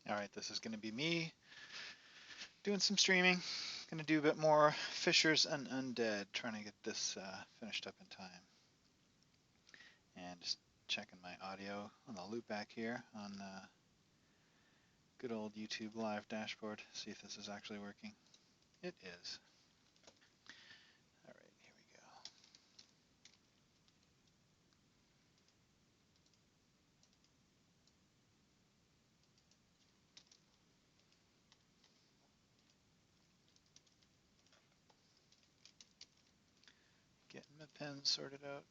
Alright, this is going to be me doing some streaming. Going to do a bit more Fishers and Undead, trying to get this finished up in time. And just checking my audio on the loopback here on good old YouTube live dashboard, see if this is actually working. It is. Alright, here we go. Getting my pen sorted out.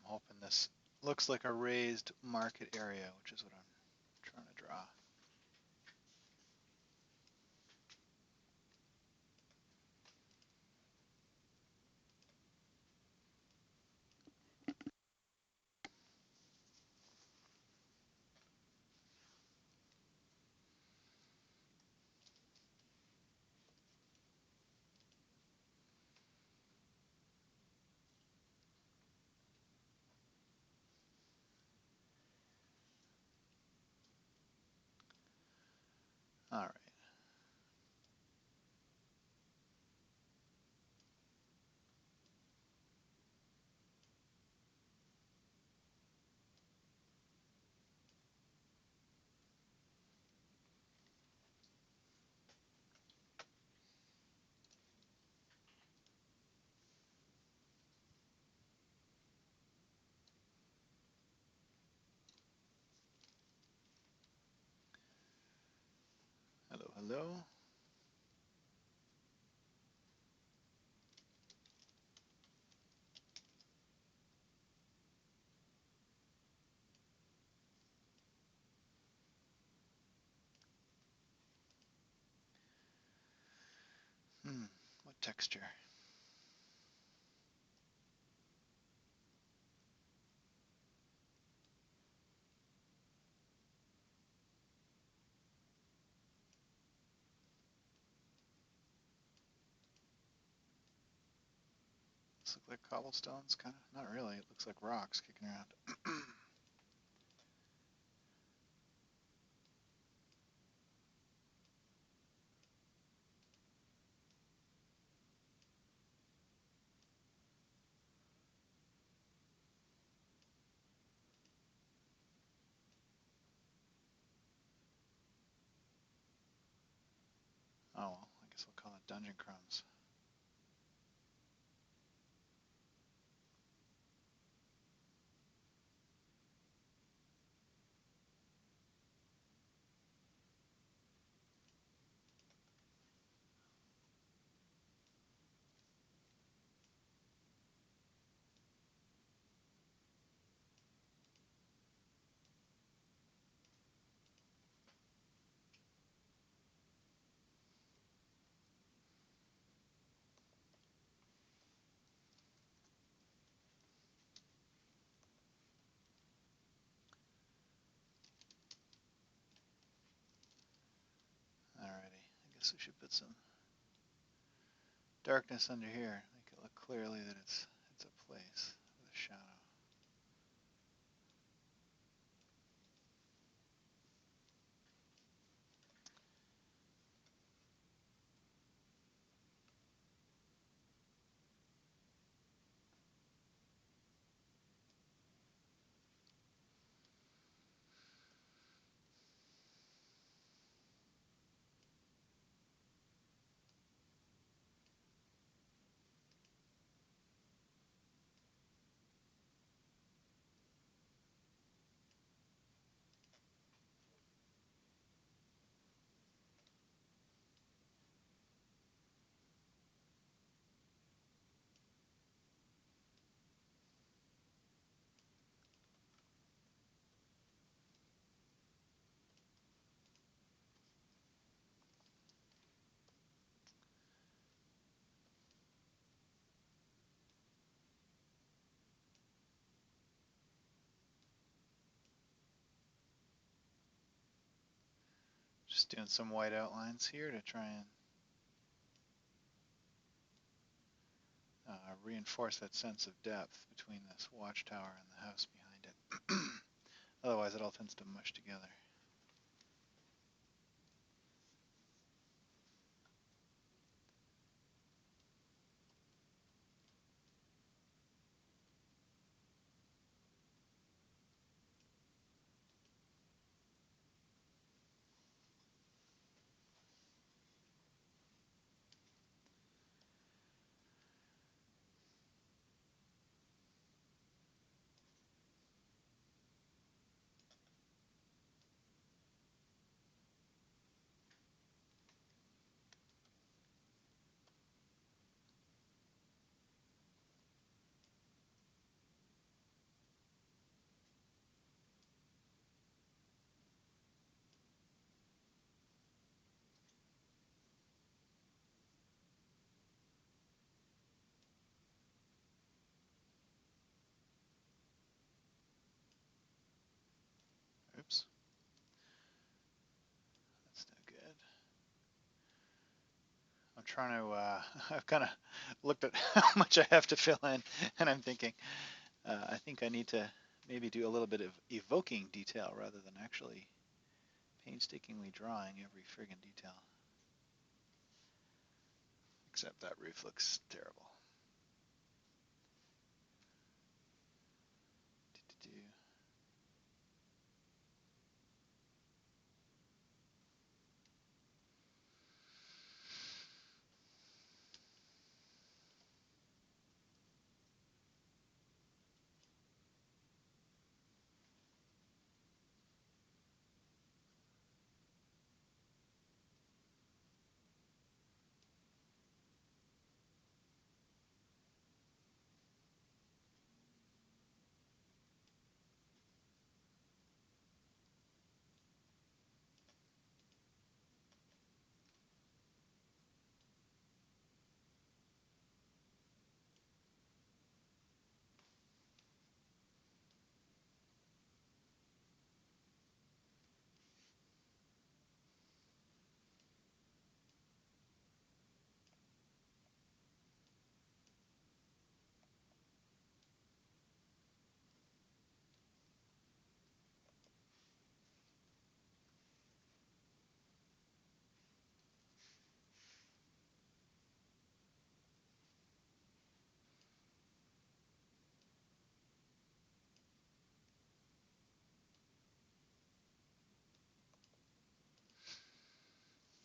I'm hoping this looks like a raised market area, which is what I'm trying to draw. Alright. Hello, hello. What texture? This look like cobblestones, kind of? Not really. It looks like rocks kicking around. Oh well, I guess we'll call it dungeon crumbs. Alrighty, I guess we should put some darkness under here. Make it look clearly that it's a place with a shadow. Just doing some white outlines here to try and reinforce that sense of depth between this watchtower and the house behind it. Otherwise, it all tends to mush together. Oops, that's no good. I'm trying to, I've kind of looked at how much I have to fill in, and I'm thinking, I think I need to maybe do a little bit of evoking detail rather than actually painstakingly drawing every friggin' detail. Except that roof looks terrible.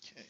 Okay.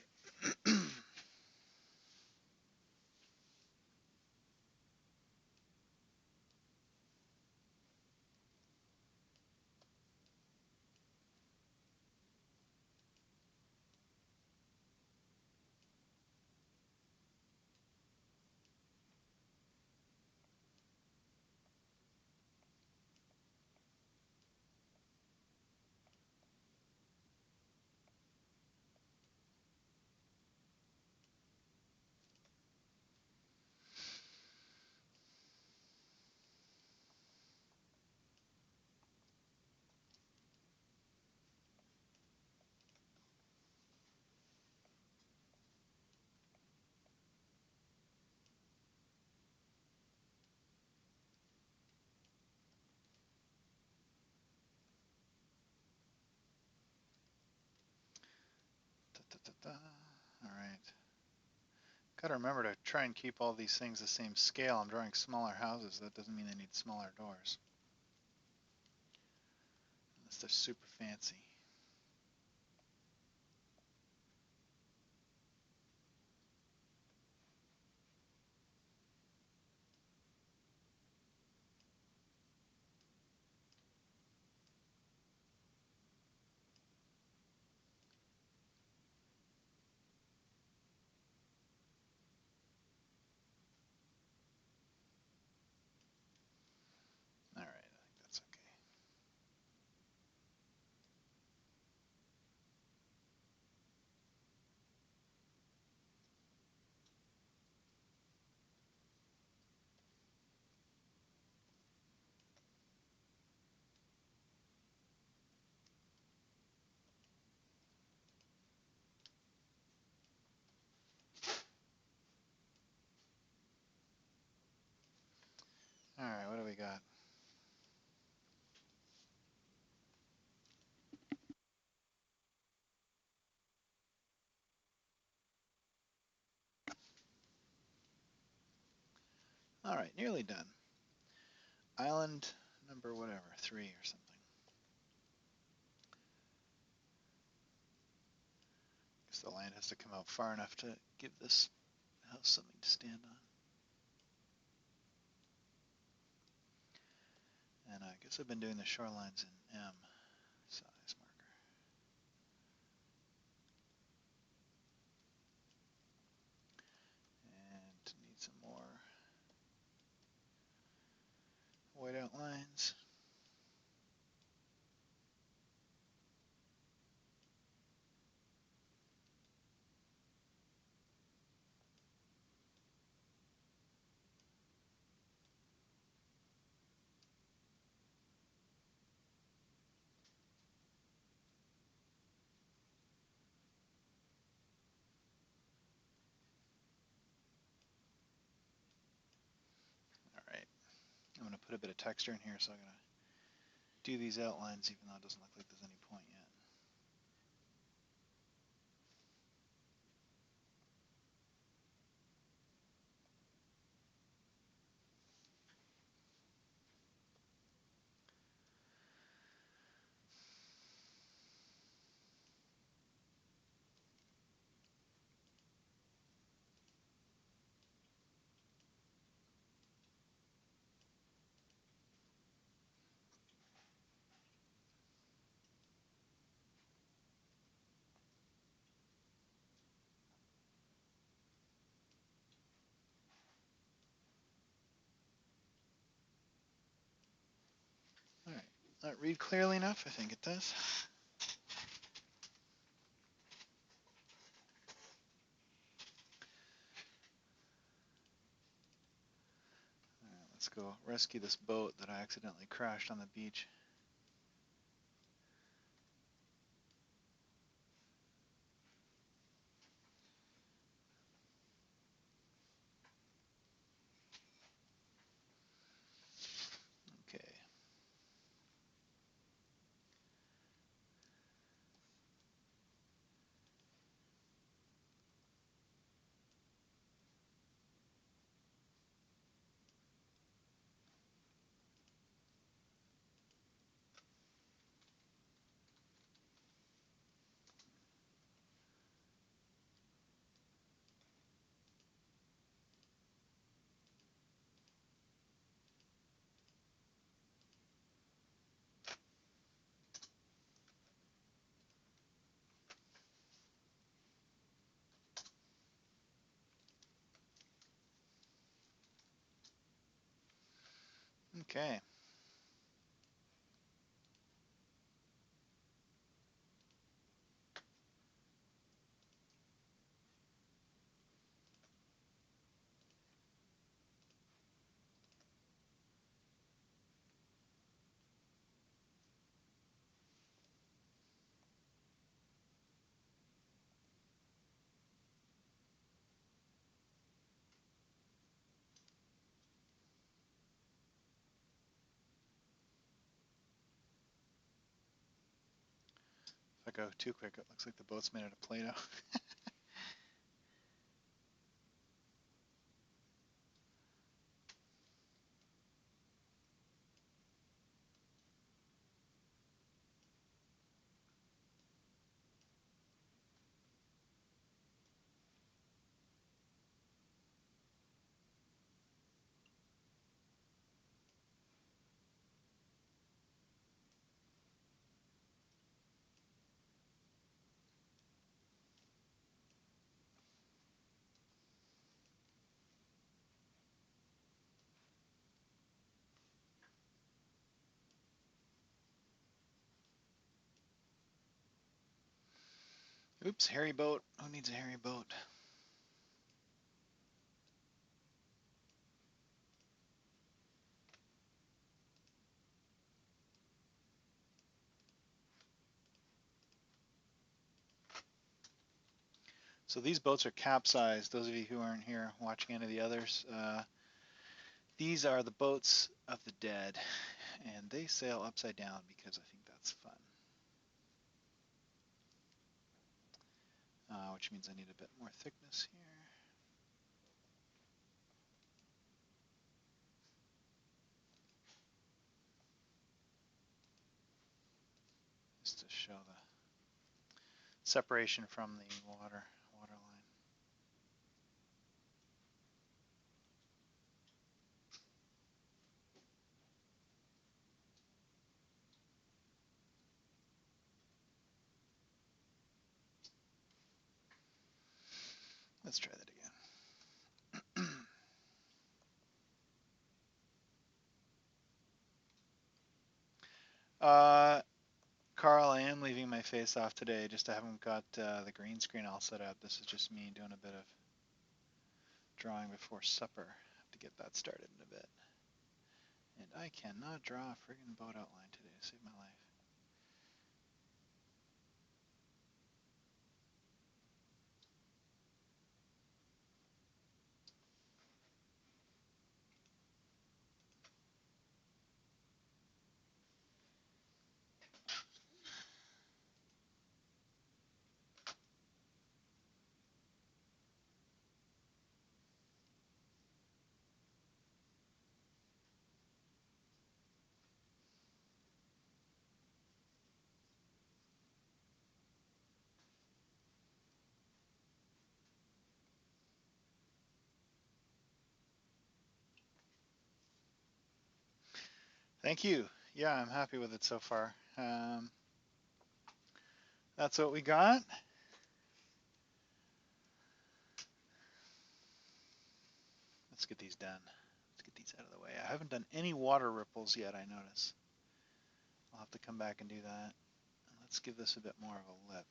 Da, da, da, da. All right. Got to remember to try and keep all these things the same scale. I'm drawing smaller houses. That doesn't mean they need smaller doors. Unless they're super fancy. All right, I think that's okay. All right, nearly done. Island number whatever, 3 or something. Guess the land has to come out far enough to give this house something to stand on. And I guess I've been doing the shorelines in M size marker. And need some more white outlines. All right, I'm going to put a bit of texture in here, so I'm going to do these outlines even though it doesn't look like there's any point yet. All right, that read clearly enough? I think it does. All right, let's go rescue this boat that I accidentally crashed on the beach. Okay. Okay. If I go too quick, it looks like the boat's made out of Play-Doh. Oops, hairy boat. Who needs a hairy boat? So these boats are capsized. Those of you who aren't here watching any of the others, these are the boats of the dead, and they sail upside down because I think that's fun. Which means I need a bit more thickness here. just to show the separation from the water line. Let's try that again. Carl, I am leaving my face off today, just I haven't got the green screen all set up. This is just me doing a bit of drawing before supper. Have to get that started in a bit. And I cannot draw a friggin' boat outline today to save my life. Thank you. Yeah, I'm happy with it so far. That's what we got. Let's get these done. Let's get these out of the way. I haven't done any water ripples yet, I notice. I'll have to come back and do that. Let's give this a bit more of a lip.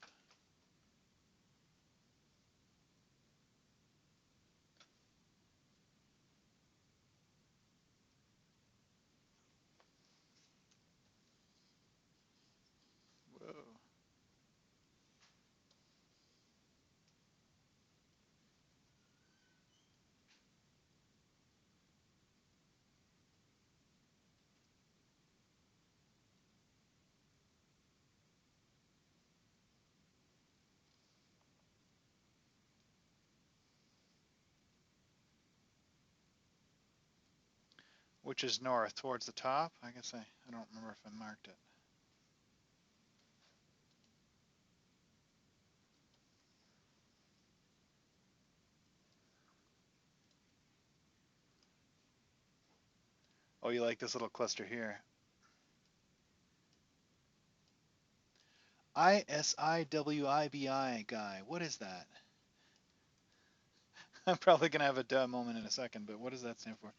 Whoa. Which is north, towards the top? I guess I don't remember if I marked it. Oh, you like this little cluster here. ISIWIBI guy. What is that? I'm probably going to have a duh moment in a second, but what does that stand for?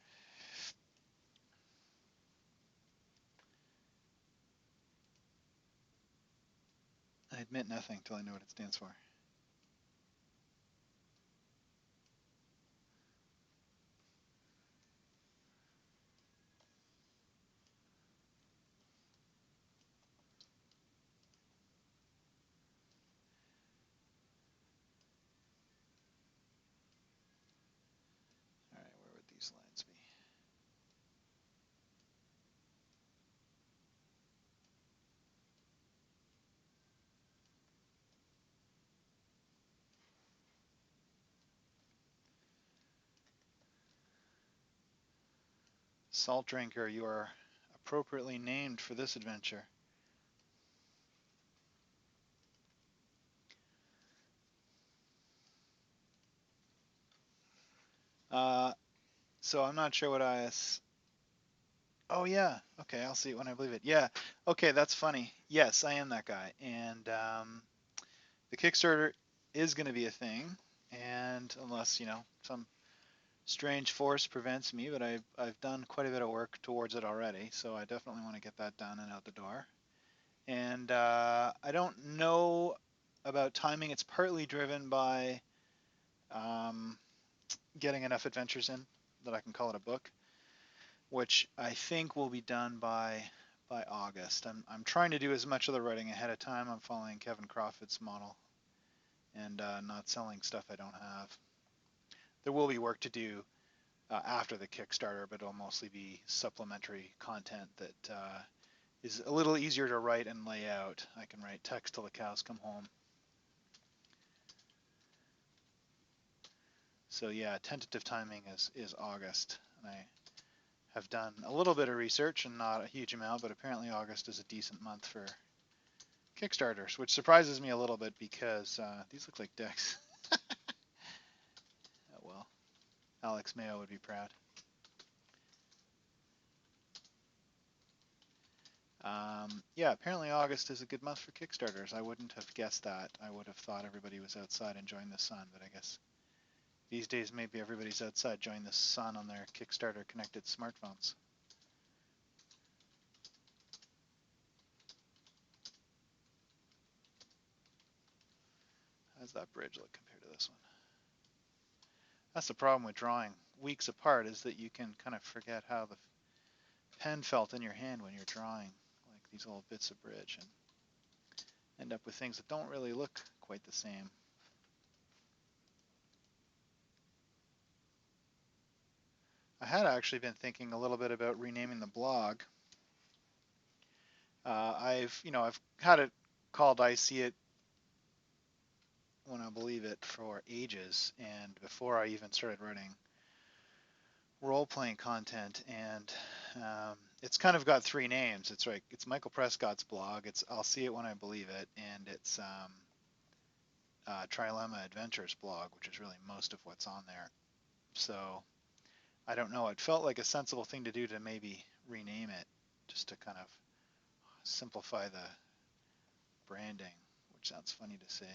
I admit nothing till I know what it stands for. All right, where would these lines be? Salt Drinker, you are appropriately named for this adventure. So I'm not sure what Oh yeah, okay, I'll see it when I believe it. Yeah, okay, that's funny. Yes, I am that guy, and the Kickstarter is going to be a thing, and unless some strange force prevents me, but I've done quite a bit of work towards it already, so I definitely want to get that done and out the door. And I don't know about timing. It's partly driven by getting enough adventures in that I can call it a book, which I think will be done by August. I'm trying to do as much of the writing ahead of time. I'm following Kevin Crawford's model and not selling stuff I don't have. There will be work to do after the Kickstarter, but it'll mostly be supplementary content that is a little easier to write and lay out. I can write text till the cows come home. So yeah, tentative timing is August. And I have done a little bit of research and not a huge amount, but apparently August is a decent month for Kickstarters, which surprises me a little bit because these look like decks. Oh well, Alex Mayo would be proud. Yeah, apparently August is a good month for Kickstarters. I wouldn't have guessed that. I would have thought everybody was outside enjoying the sun, but I guess these days maybe everybody's outside enjoying the sun on their Kickstarter connected smartphones. How's that bridge look compared to this one? That's the problem with drawing weeks apart, is that you can kind of forget how the pen felt in your hand when you're drawing like these little bits of bridge and end up with things that don't really look quite the same. I had actually been thinking a little bit about renaming the blog. I've had it called I See It When I Believe It for ages, and before I even started writing role-playing content, and it's kind of got three names. It's Michael Prescott's blog, it's I'll See It When I Believe It, and it's Trilemma Adventures blog, which is really most of what's on there. So I don't know. It felt like a sensible thing to do to maybe rename it, just to kind of simplify the branding, which sounds funny to say,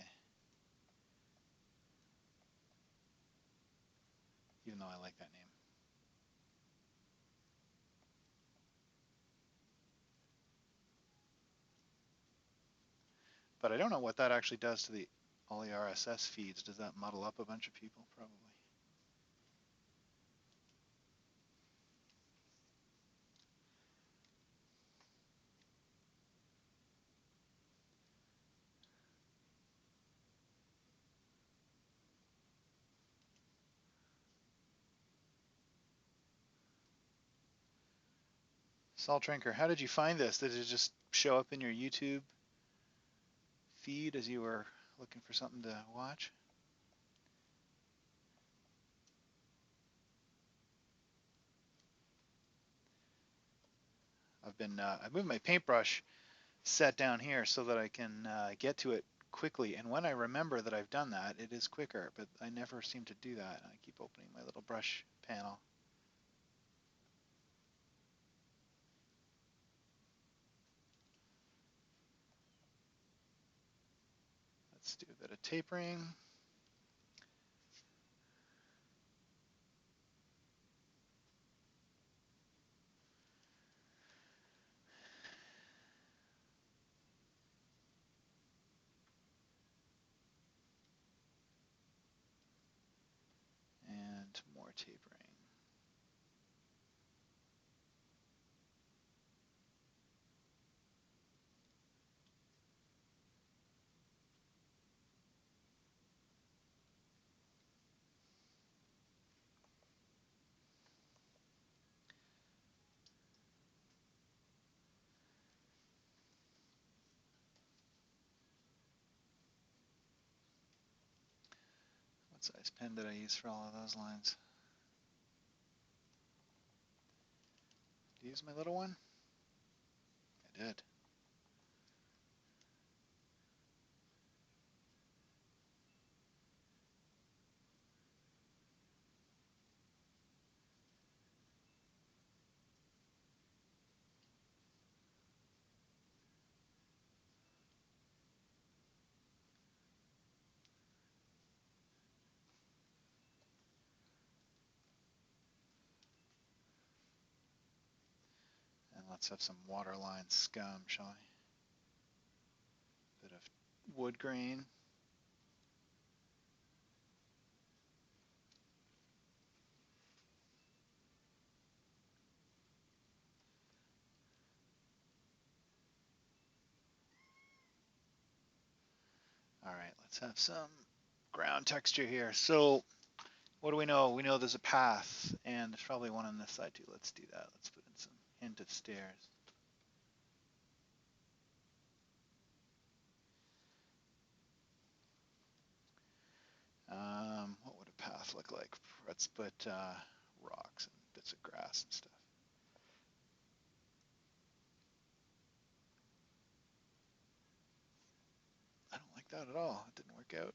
even though I like that name. But I don't know what that actually does to all the RSS feeds. Does that muddle up a bunch of people? Probably. Salt Drinker, how did you find this? Did it just show up in your YouTube feed as you were looking for something to watch? I've moved my paintbrush set down here so that I can get to it quickly. And when I remember that I've done that, it is quicker, but I never seem to do that. I keep opening my little brush panel. Let's do a bit of tapering. And more tapering. What size pen did I use for all of those lines? Did I use my little one? I did. And let's have some waterline scum, shall we? Bit of wood grain. All right, let's have some ground texture here. So what do we know? We know there's a path, and there's probably one on this side too. Let's do that. Let's put in some hint of stairs. What would a path look like? Let's put rocks and bits of grass and stuff. out at all. It didn't work out.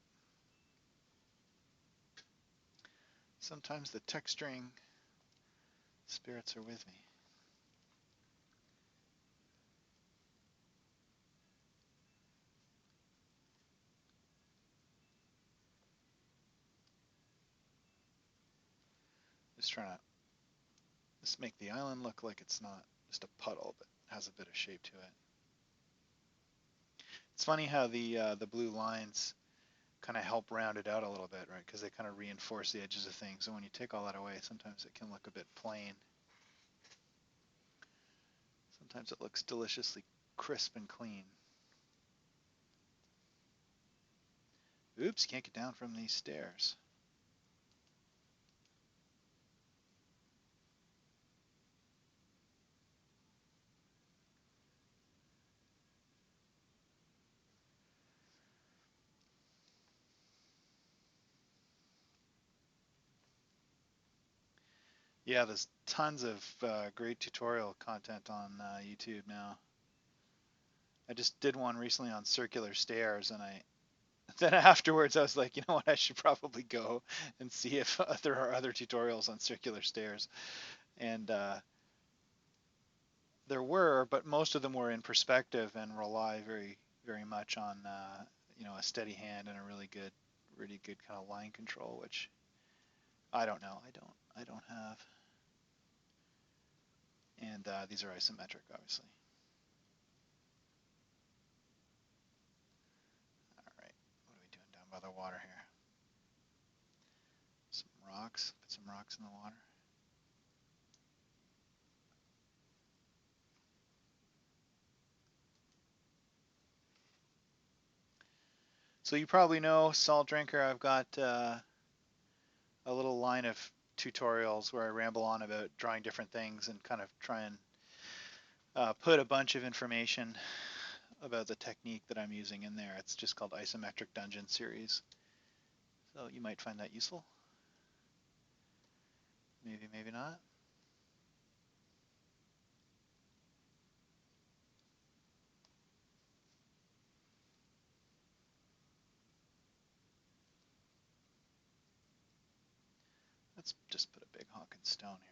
Sometimes the texturing spirits are with me. Just trying to just make the island look like it's not just a puddle, but has a bit of shape to it. It's funny how the blue lines kind of help round it out a little bit, right? Because they kind of reinforce the edges of things. So when you take all that away, sometimes it can look a bit plain. Sometimes it looks deliciously crisp and clean. Oops, can't get down from these stairs. Yeah, there's tons of great tutorial content on YouTube now. I just did one recently on circular stairs, and then afterwards I was like, you know what, I should probably go and see if there are other tutorials on circular stairs. And there were, but most of them were in perspective and rely very, very much on a steady hand and a really good kind of line control, which I don't know. I don't have. And these are isometric, obviously. All right, what are we doing down by the water here? Some rocks. Put some rocks in the water. So you probably know, Salt Drinker, I've got a little line of tutorials where I ramble on about drawing different things and kind of try and put a bunch of information about the technique that I'm using in there. It's just called Isometric Dungeon Series. So you might find that useful. Maybe, maybe not. Let's just put a big honking stone here.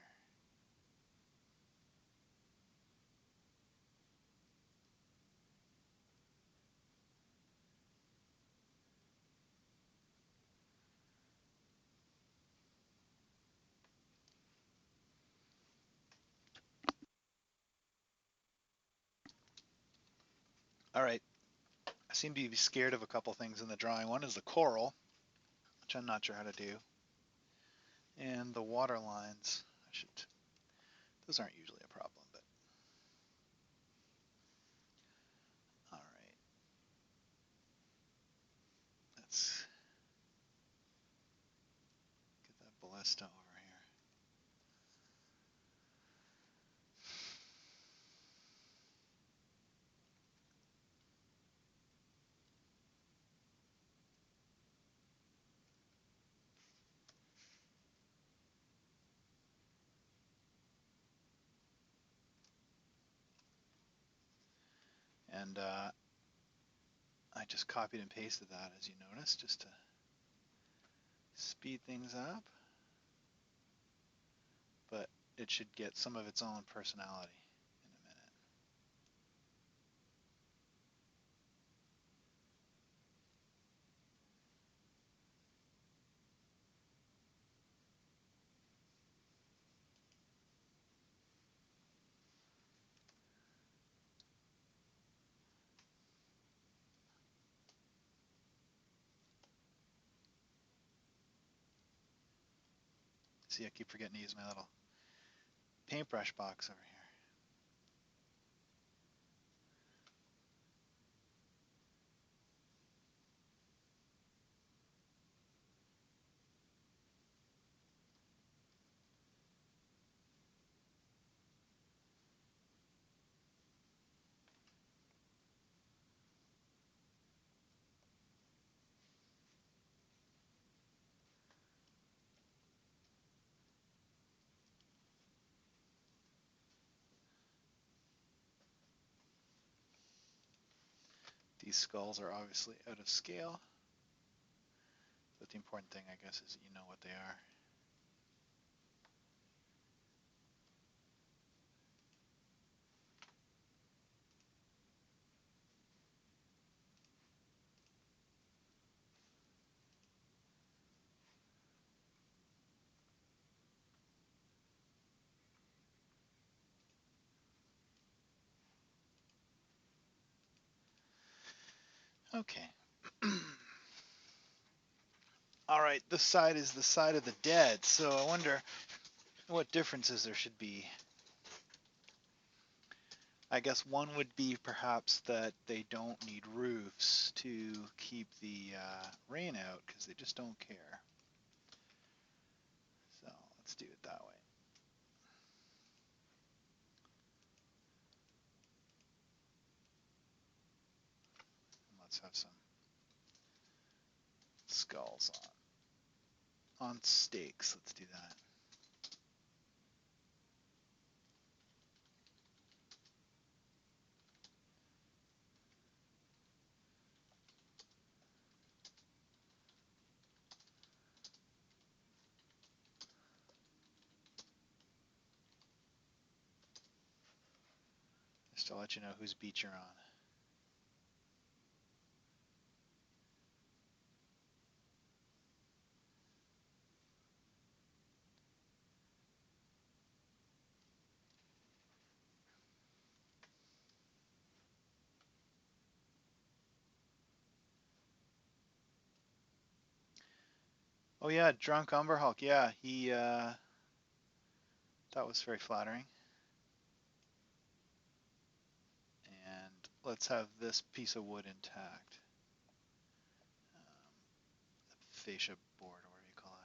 All right, I seem to be scared of a couple things in the drawing. One is the coral, which I'm not sure how to do. And the water lines, those aren't usually a problem, but all right. Let's get that ballista over here. And I just copied and pasted that, as you noticed, just to speed things up. But it should get some of its own personality in a minute. See, I keep forgetting to use my little paintbrush box over here. These skulls are obviously out of scale, but the important thing, I guess, is that you know what they are. Okay. All right, this side is the side of the dead, so I wonder what differences there should be. I guess one would be perhaps that they don't need roofs to keep the rain out because they just don't care. So let's do it that way. And let's have some skulls on stakes. Let's do that. Just to let you know whose beat you're on. Oh yeah, drunk Umber Hulk. Yeah, he that was very flattering. And let's have this piece of wood intact. The fascia board, or whatever you call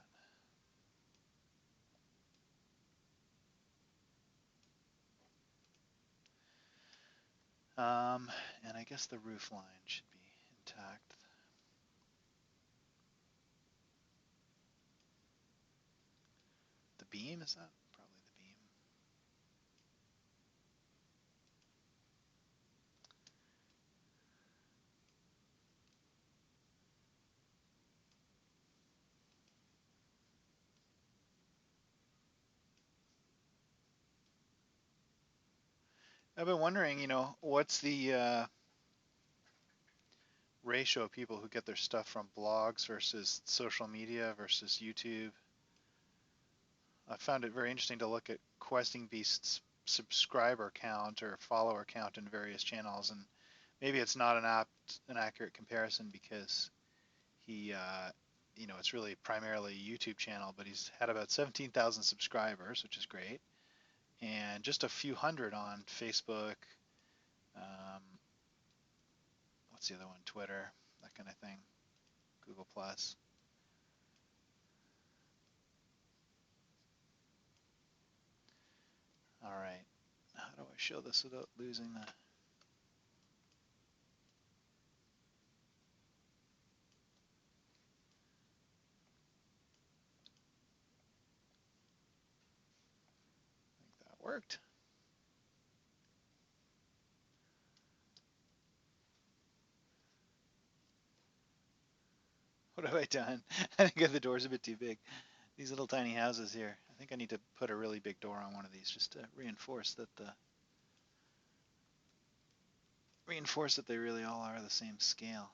it. And I guess the roof line should be intact. The beam, is that? Probably the beam. I've been wondering, what's the ratio of people who get their stuff from blogs versus social media versus YouTube? I found it very interesting to look at Questing Beast's subscriber count or follower count in various channels, and maybe it's not an accurate comparison because he, it's really primarily a YouTube channel, but he's had about 17,000 subscribers, which is great, and just a few hundred on Facebook. Um, what's the other one? Twitter, that kind of thing. Google Plus. All right. How do I show this without losing the? I think that worked. What have I done? I think the door's a bit too big. These little tiny houses here. I think I need to put a really big door on one of these just to reinforce that they really all are the same scale.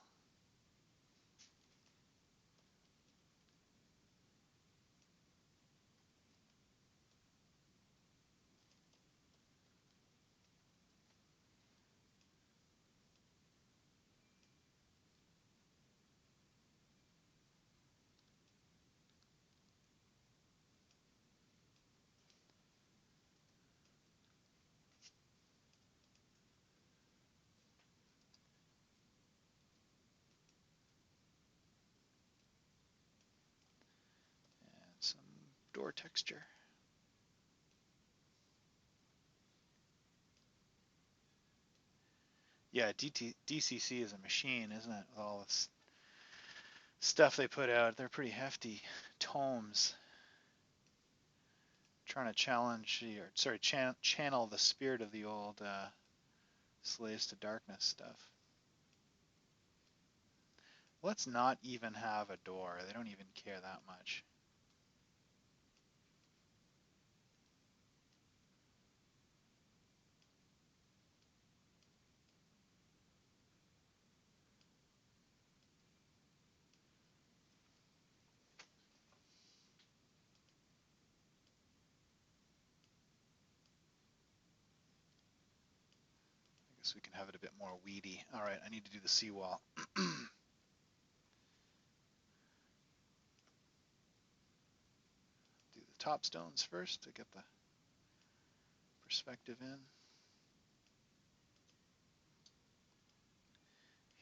And some door texture. Yeah, DCC is a machine, isn't it? With all this stuff they put out, they're pretty hefty tomes. Trying to channel the spirit of the old Slaves to Darkness stuff. Let's not even have a door. They don't even care that much. I guess we can have it a bit more weedy. All right, I need to do the seawall. Do the top stones first to get the perspective in.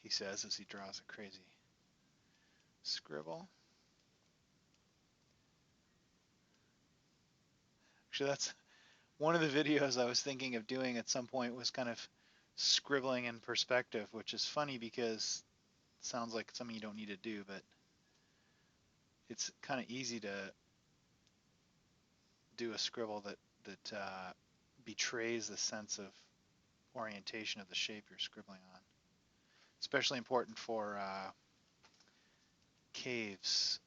He says as he draws a crazy scribble. Actually, that's one of the videos I was thinking of doing at some point, was kind of scribbling in perspective, which is funny because it sounds like something you don't need to do, but it's kind of easy to do a scribble that betrays the sense of orientation of the shape you're scribbling on. Especially important for caves,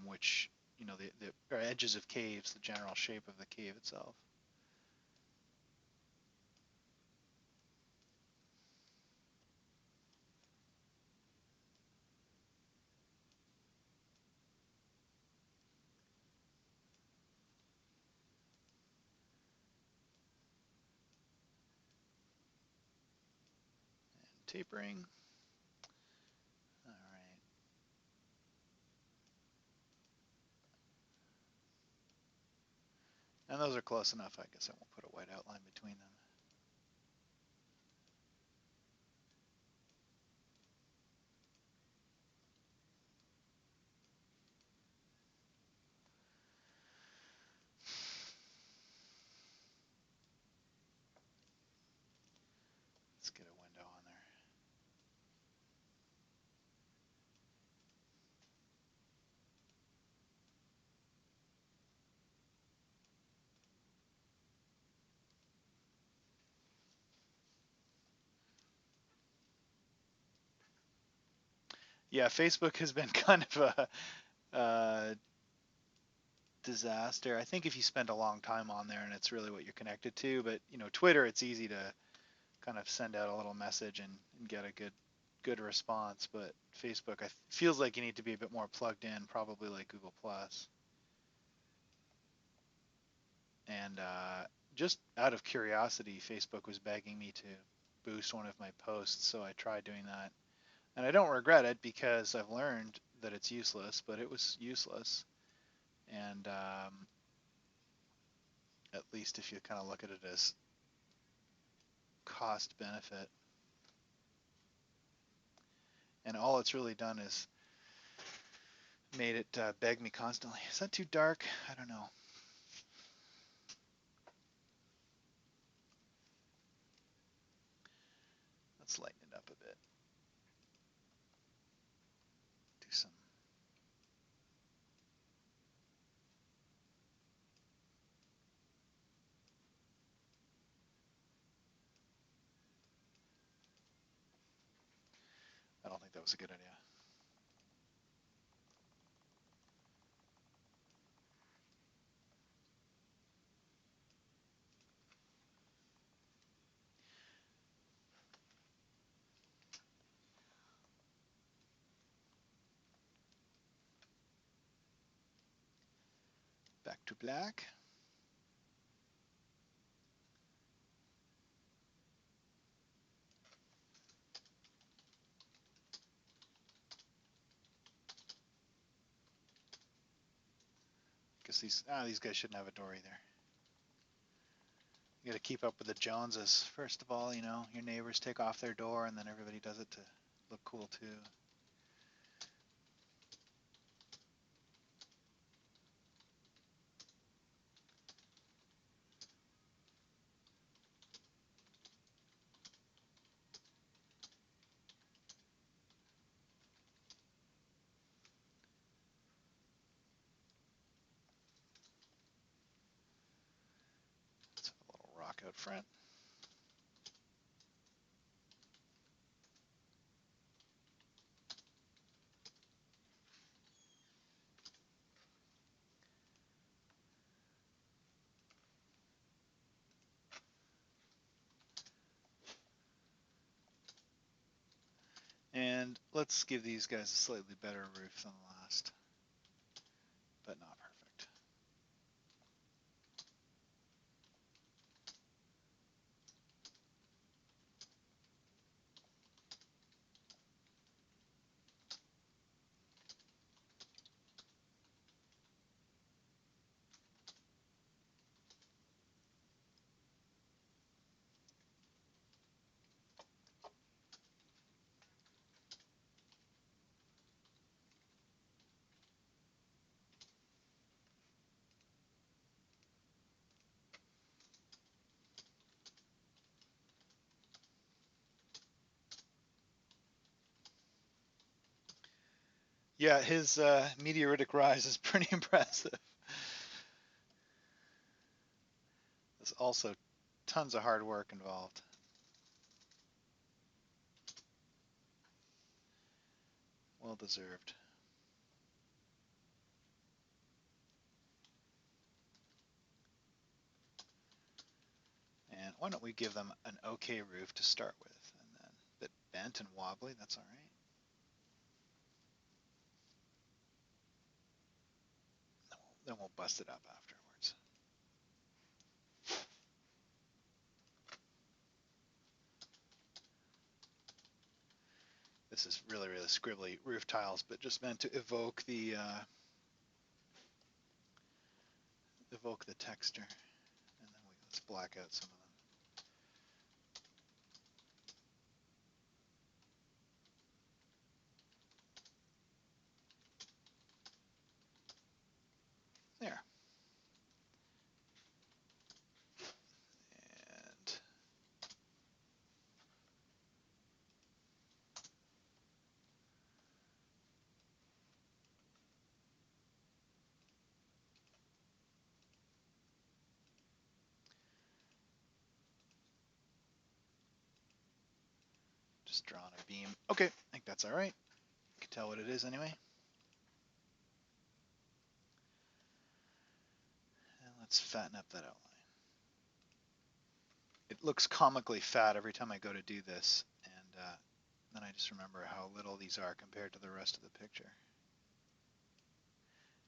which, you know, the edges of caves, the general shape of the cave itself. And tapering. All right. And those are close enough. I guess I won't put a white outline between them. Let's get a window on there. Yeah, Facebook has been kind of a disaster. I think if you spend a long time on there and it's really what you're connected to, but you know, Twitter, it's easy to kind of send out a little message and get a good response. But Facebook, feels like you need to be a bit more plugged in, probably like Google Plus. And just out of curiosity, Facebook was begging me to boost one of my posts, so I tried doing that. And I don't regret it because I've learned that it's useless, but it was useless. And at least if you kind of look at it as cost benefit. And all it's really done is made it beg me constantly. Is that too dark? I don't know. Let's lighten it up a bit. Do some. I don't think that was a good idea. Back to black. Guess these guys shouldn't have a door either. You got to keep up with the Joneses. First of all, you know, your neighbors take off their door, and then everybody does it to look cool too. Let's have a little rock out front. let's give these guys a slightly better roof than the last, but not perfect. Yeah, his meteoritic rise is pretty impressive. There's also tons of hard work involved. Well deserved. And why don't we give them an okay roof to start with, and then a bit bent and wobbly, that's all right. Then we'll bust it up afterwards. This is really, really scribbly roof tiles, but just meant to evoke the texture. And then let's black out some of them. There. And just drawing a beam. Okay, I think that's all right. You can tell what it is anyway. And let's fatten up that outline. It looks comically fat every time I go to do this, and then I just remember how little these are compared to the rest of the picture.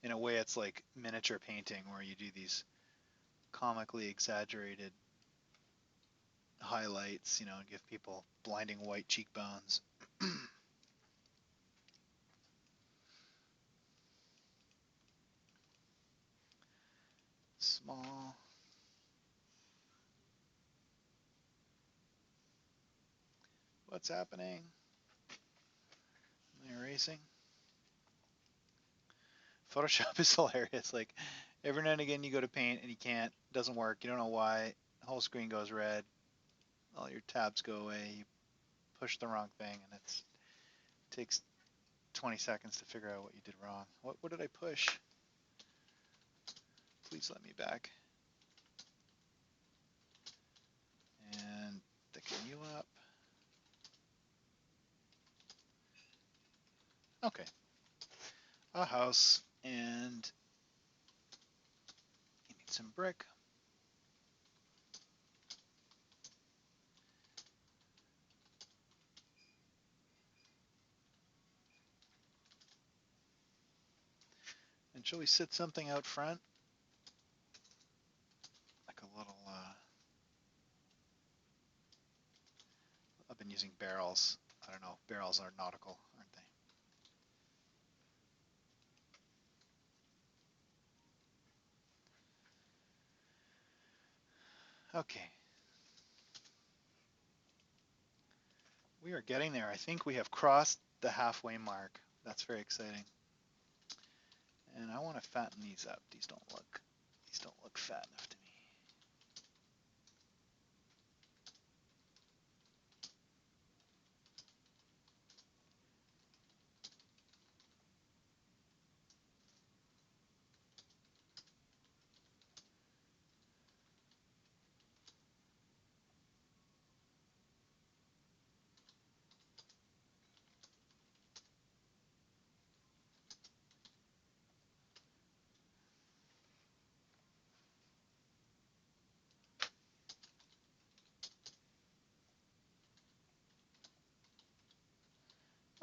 In a way, it's like miniature painting where you do these comically exaggerated highlights, and give people blinding white cheekbones. Small. What's happening? Am I erasing? Photoshop is hilarious. Like every now and again you go to paint and you can't, it doesn't work. You don't know why. The whole screen goes red. All your tabs go away. You push the wrong thing and it takes 20 seconds to figure out what you did wrong. What did I push? Please let me back. And thicken you up. Okay. A house, and you need some brick. And shall we sit something out front? Like a little, I've been using barrels. I don't know, barrels are nautical, aren't they? Okay. We are getting there. I think we have crossed the halfway mark. That's very exciting. And I want to fatten these up. These don't look fat enough to me.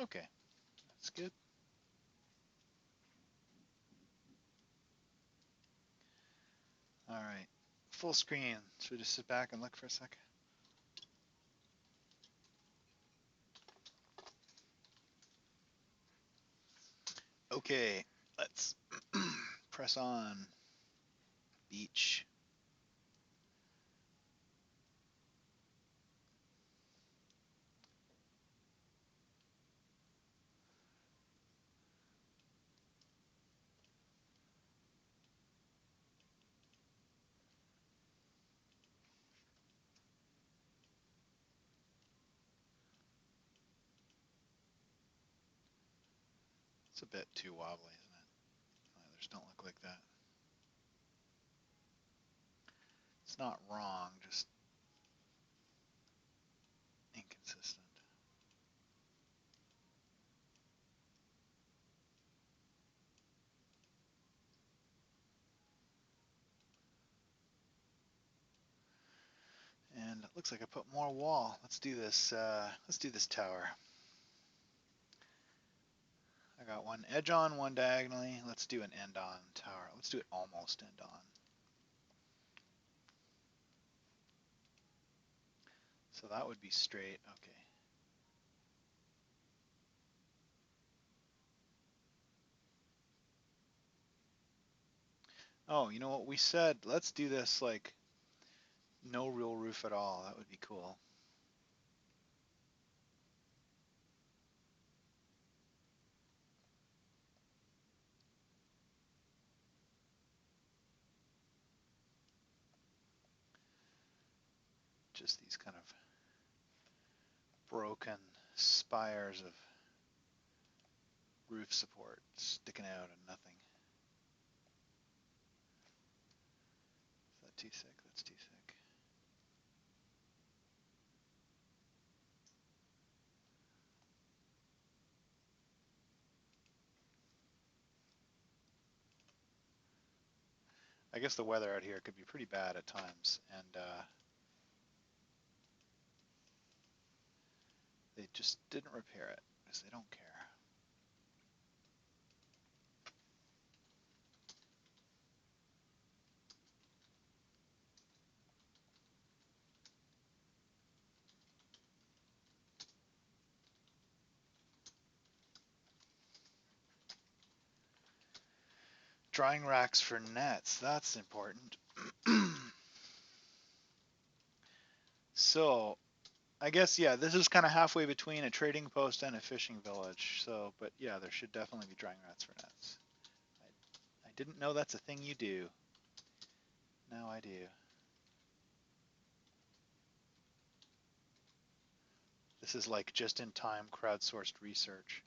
Okay, that's good. All right, full screen. Should we just sit back and look for a second? Okay, let's press on. Beach. It's a bit too wobbly, isn't it? Others don't look like that. It's not wrong, just inconsistent. And it looks like I put more wall. Let's do this. Let's do this tower. I got one edge on, one diagonally. Let's do an end on tower. Let's do it almost end on. So that would be straight. Okay. Oh, you know what we said? Let's do this like no real roof at all. That would be cool. Just these kind of broken spires of roof support sticking out and nothing. Is that too thick? That's too thick. I guess the weather out here could be pretty bad at times, and they just didn't repair it because they don't care. Drying racks for nets, that's important. So, I guess, yeah, this is kind of halfway between a trading post and a fishing village. So, but yeah, there should definitely be drying racks for nets. I didn't know that's a thing you do. Now I do. This is like just in time crowdsourced research.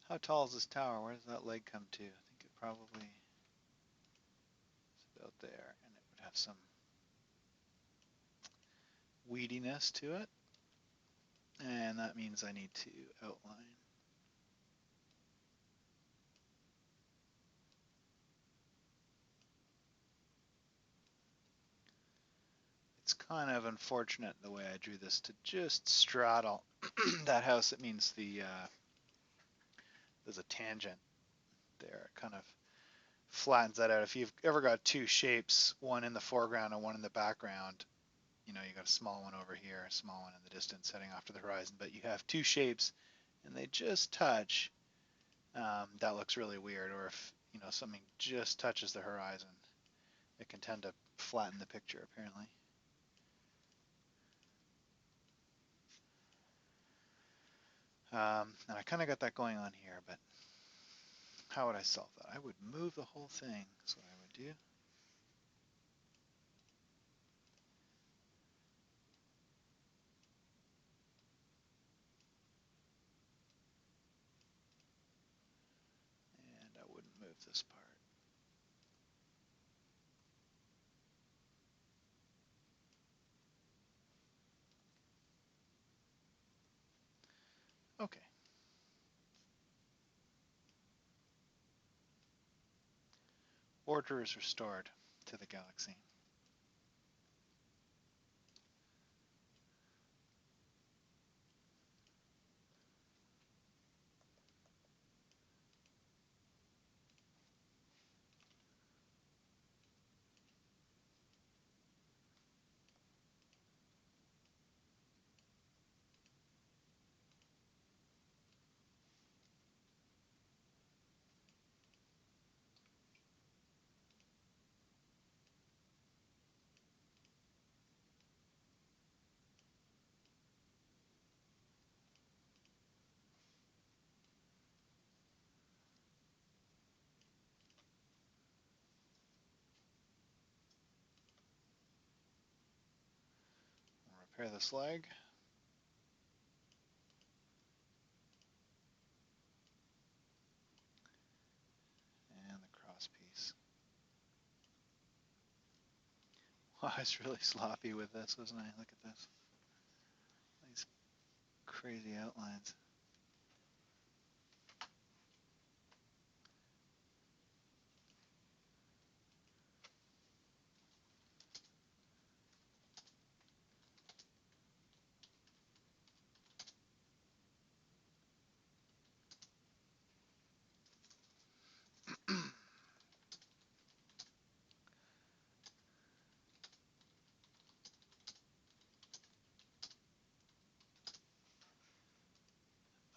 How tall is this tower? Where does that leg come to? I think it probably is about there, and it would have some weediness to it. And that means I need to outline. It's kind of unfortunate the way I drew this to just straddle that house. It means there's a tangent there. It kind of flattens that out. If you've ever got two shapes, one in the foreground and one in the background, you know, you got a small one over here, a small one in the distance heading off to the horizon, but you have two shapes and they just touch, that looks really weird. Or if, you know, something just touches the horizon, it can tend to flatten the picture apparently. And I kind of got that going on here, but how would I solve that? I would move the whole thing. That's what I would do. this part. Okay. Order is restored to the galaxy. Repair this leg. And the cross piece. Wow, I was really sloppy with this, wasn't I? Look at this. These crazy outlines.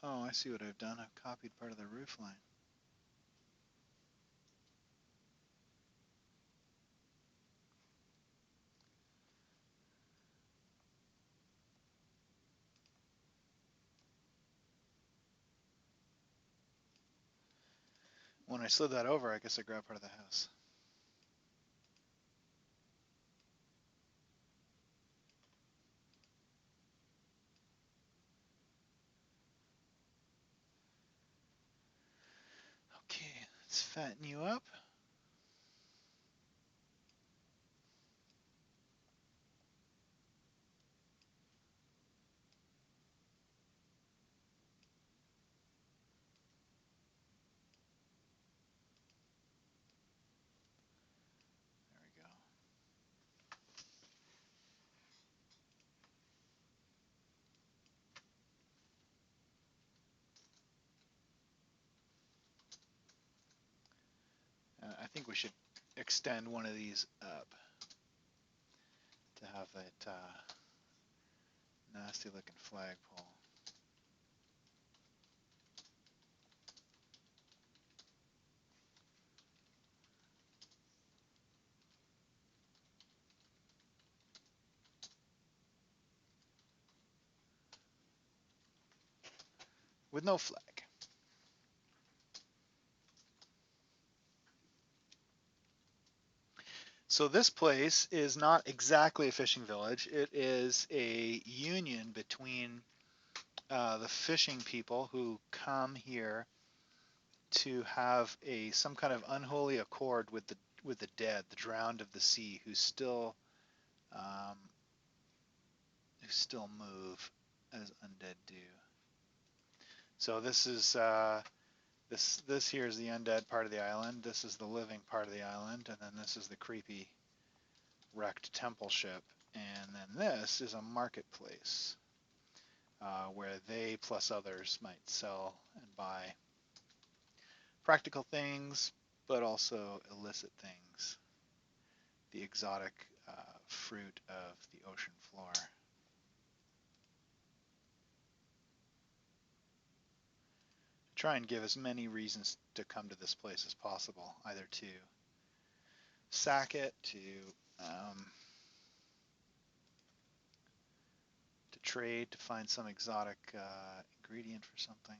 Oh, I see what I've done. I've copied part of the roof line. When I slid that over, I guess I grabbed part of the house. Okay, let's fatten you up. There we go. I think we should extend one of these up to have that nasty looking flagpole. With no flag. So this place is not exactly a fishing village. It is a union between the fishing people who come here to have some kind of unholy accord with the dead, the drowned of the sea, um, who still move as undead do. So this is this here is the undead part of the island. This is the living part of the island, and then this is the creepy wrecked temple ship, and then this is a marketplace where they plus others might sell and buy practical things, but also illicit things, the exotic fruit of the ocean floor. Try and give as many reasons to come to this place as possible, either to sack it, to trade, to find some exotic ingredient for something.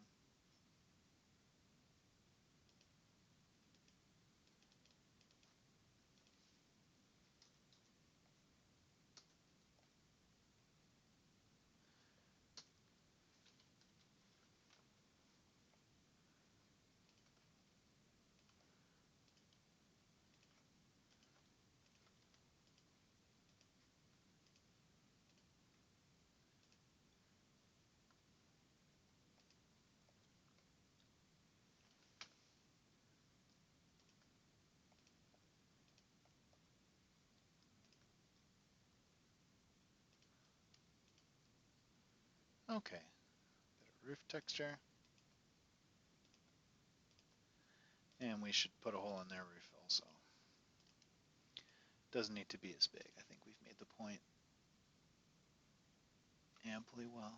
Okay, bit of roof texture. And we should put a hole in their roof also. Doesn't need to be as big. I think we've made the point amply well.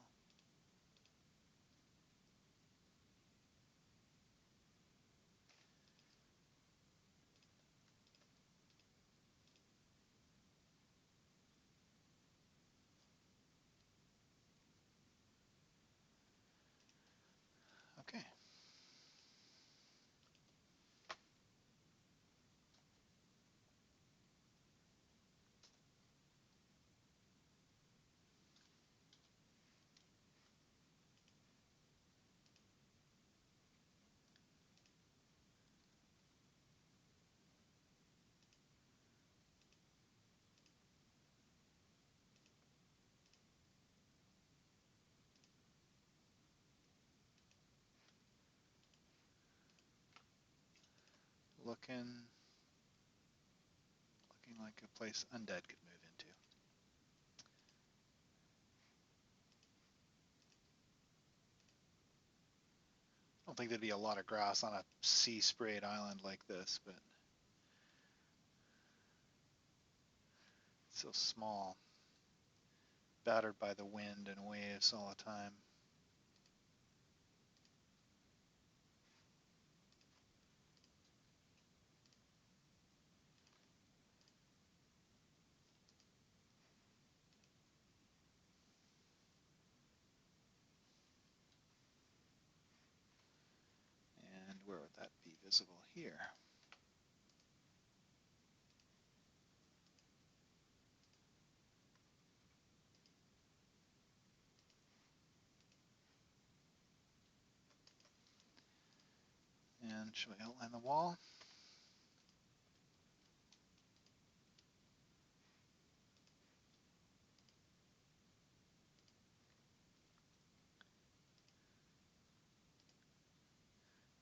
Okay. Looking like a place Undead could move into. I don't think there'd be a lot of grass on a sea sprayed island like this, but it's so small, battered by the wind and waves all the time. And where would that be visible here? And should we outline the wall?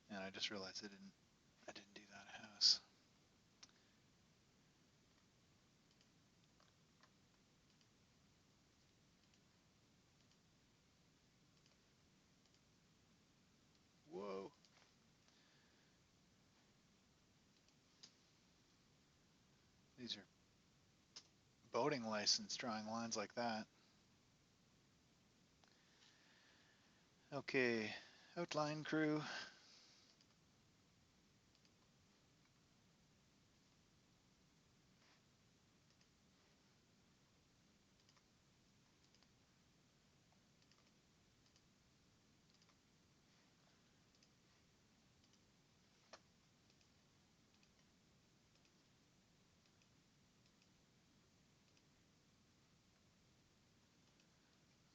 And I just realized I didn't do that house. Whoa. These are boating license drawing lines like that. Okay, outline crew.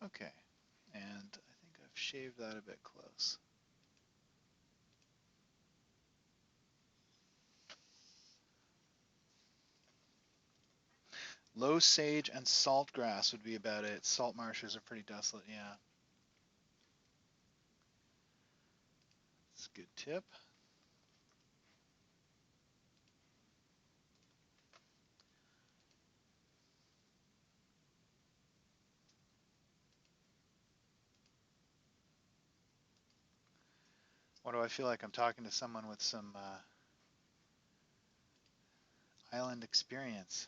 Okay, and I think I've shaved that a bit close. Low sage and salt grass would be about it. Salt marshes are pretty desolate, yeah. It's a good tip. Why do I feel like I'm talking to someone with some island experience?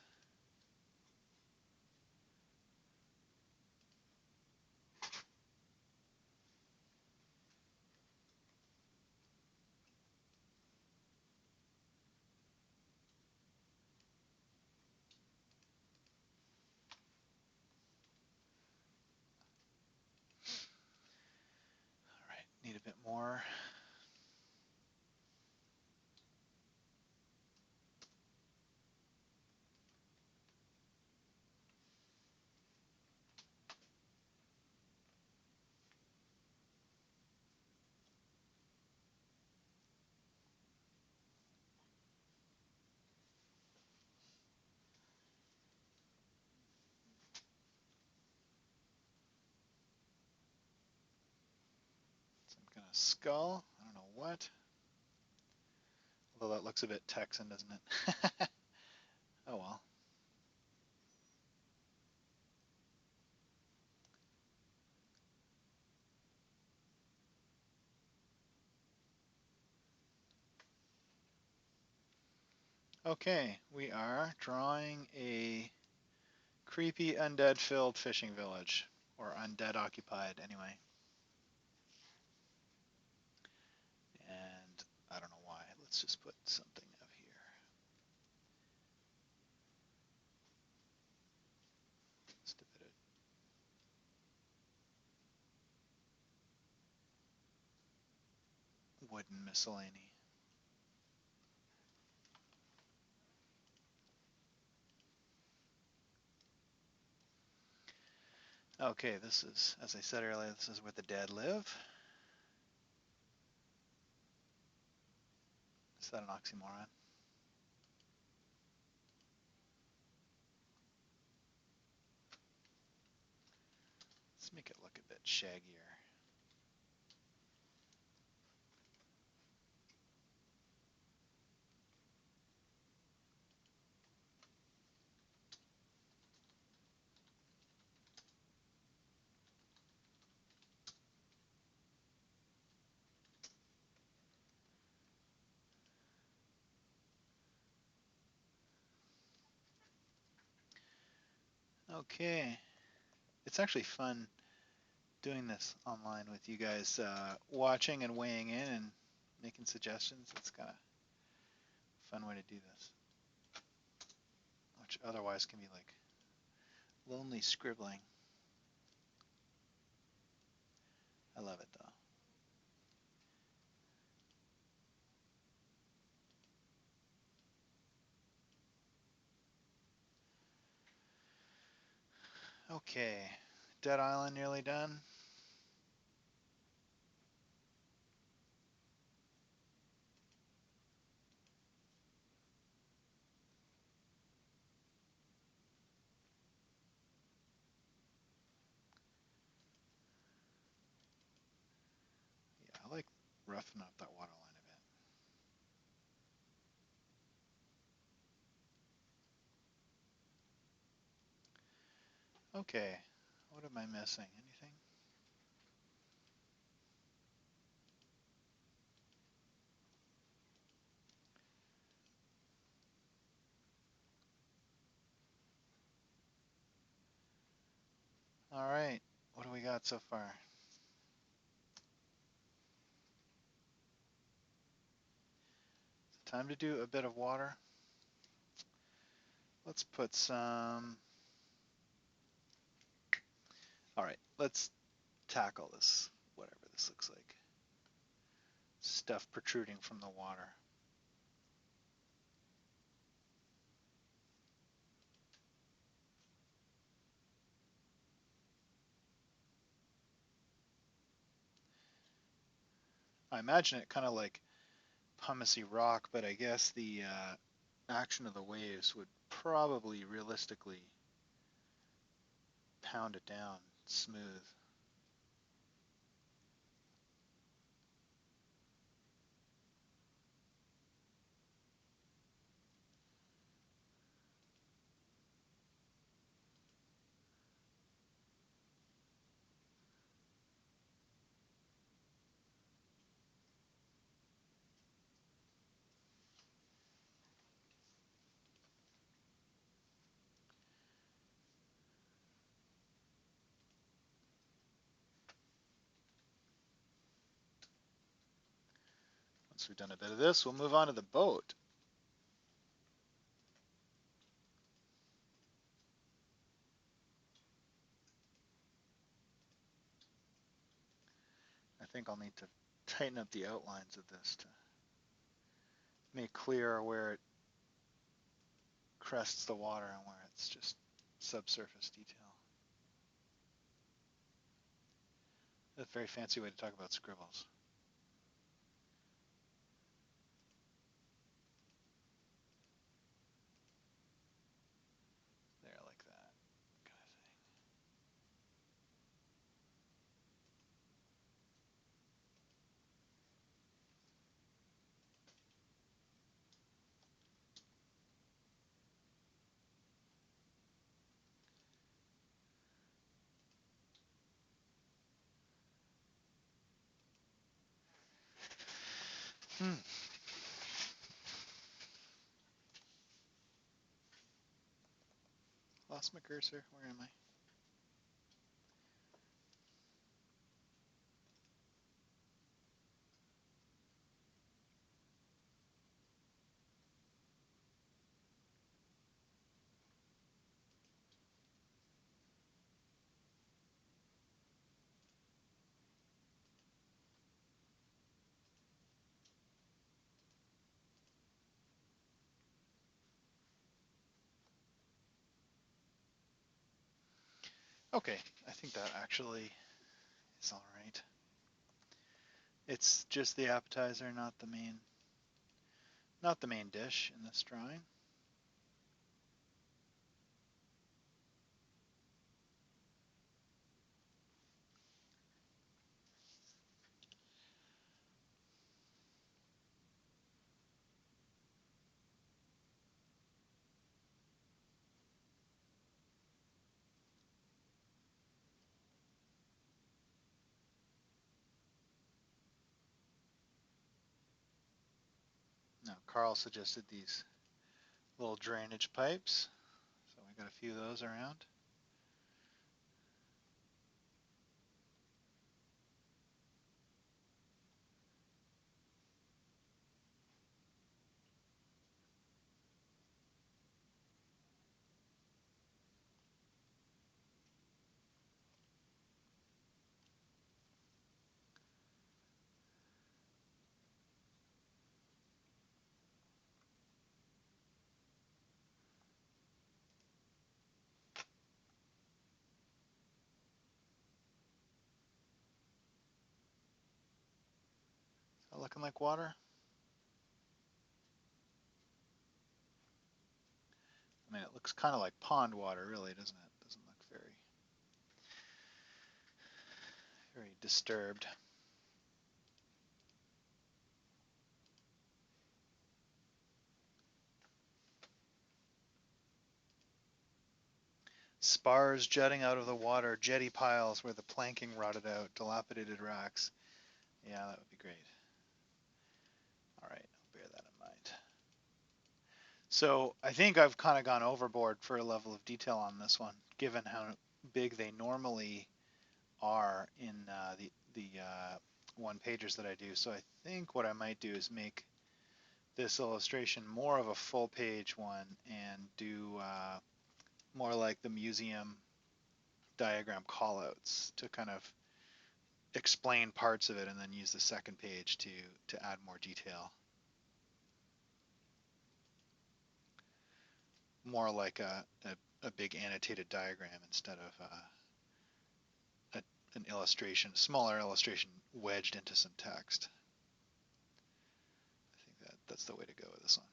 All right, need a bit more. Some kind of skull. I don't know what. Although that looks a bit Texan, doesn't it? Oh well. Okay, we are drawing a creepy undead filled fishing village, or undead occupied anyway. And I don't know why. Let's just put something up here. Just a bit of wooden miscellany. Okay, this is, as I said earlier, this is where the dead live. Is that an oxymoron? Let's make it look a bit shaggier. Okay, it's actually fun doing this online with you guys, watching and weighing in and making suggestions. It's kind of a fun way to do this, which otherwise can be like lonely scribbling. I love it though. Okay, Dead Island nearly done. Yeah, I like roughing up that water line a bit. Okay, what am I missing? Anything? All right, what do we got so far? Time to do a bit of water. Let's put some. All right, let's tackle this, whatever this looks like. Stuff protruding from the water. I imagine it kind of like pumicey rock, but I guess the action of the waves would probably realistically pound it down smooth. Once we've done a bit of this, we'll move on to the boat. I think I'll need to tighten up the outlines of this to make clear where it crests the water and where it's just subsurface detail. That's a very fancy way to talk about scribbles. There, like that kind of thing. Hmm. lost my cursor. Where am I? Okay, I think that actually is all right. It's just the appetizer, not the main dish in this drawing. Now, Carl suggested these little drainage pipes, so we got a few of those around. Is that looking like water? I mean, it looks kind of like pond water, really, doesn't it? Doesn't look very disturbed. Spars jutting out of the water, jetty piles where the planking rotted out, dilapidated racks. Yeah, that would be great. All right, I'll bear that in mind. So I think I've kind of gone overboard for a level of detail on this one, given how big they normally are in the one pagers that I do. So I think what I might do is make this illustration more of a full page one and do more like the museum diagram callouts to kind of explain parts of it and then use the second page to add more detail. More like a big annotated diagram instead of an illustration, smaller illustration wedged into some text. I think that's the way to go with this one.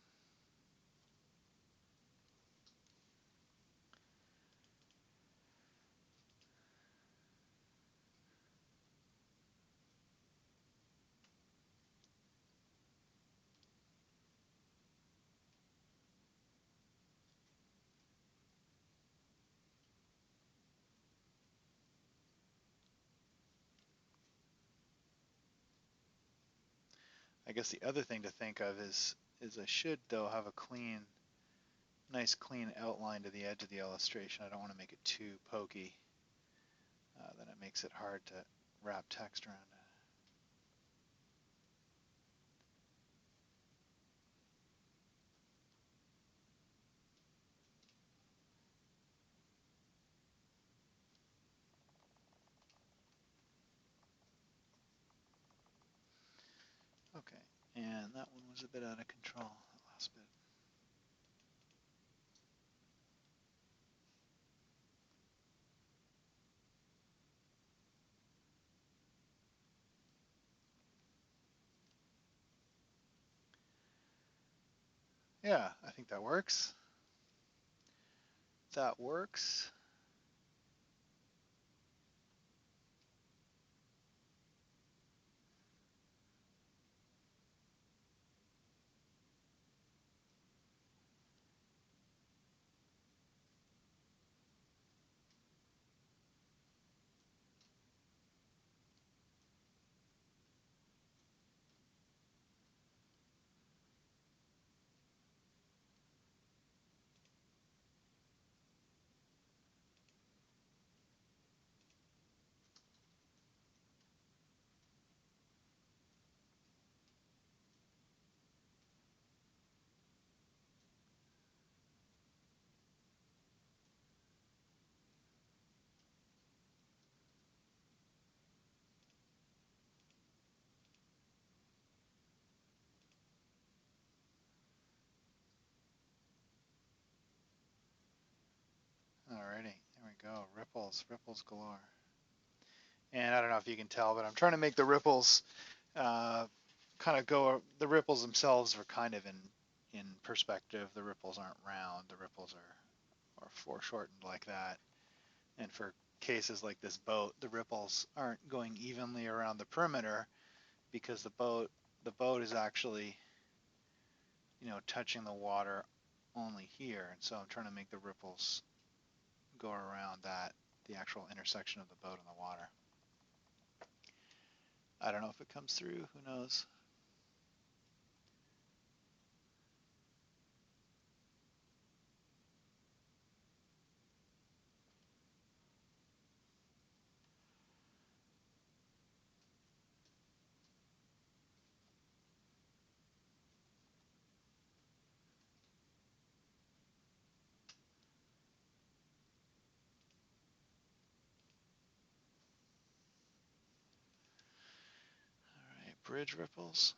I guess the other thing to think of is I should though have a nice clean outline to the edge of the illustration. I don't want to make it too pokey. Then it makes it hard to wrap text around it. Okay, and that one was a bit out of control, that last bit. Yeah, I think that works. That works. ripples galore. And I don't know if you can tell, but I'm trying to make the ripples kind of go. The ripples themselves are kind of in perspective. The ripples aren't round. The ripples are foreshortened like that. And for cases like this boat, the ripples aren't going evenly around the perimeter because the boat is actually, touching the water only here. And so I'm trying to make the ripples go around the actual intersection of the boat and the water. I don't know if it comes through. Who knows? All right, bridge ripples.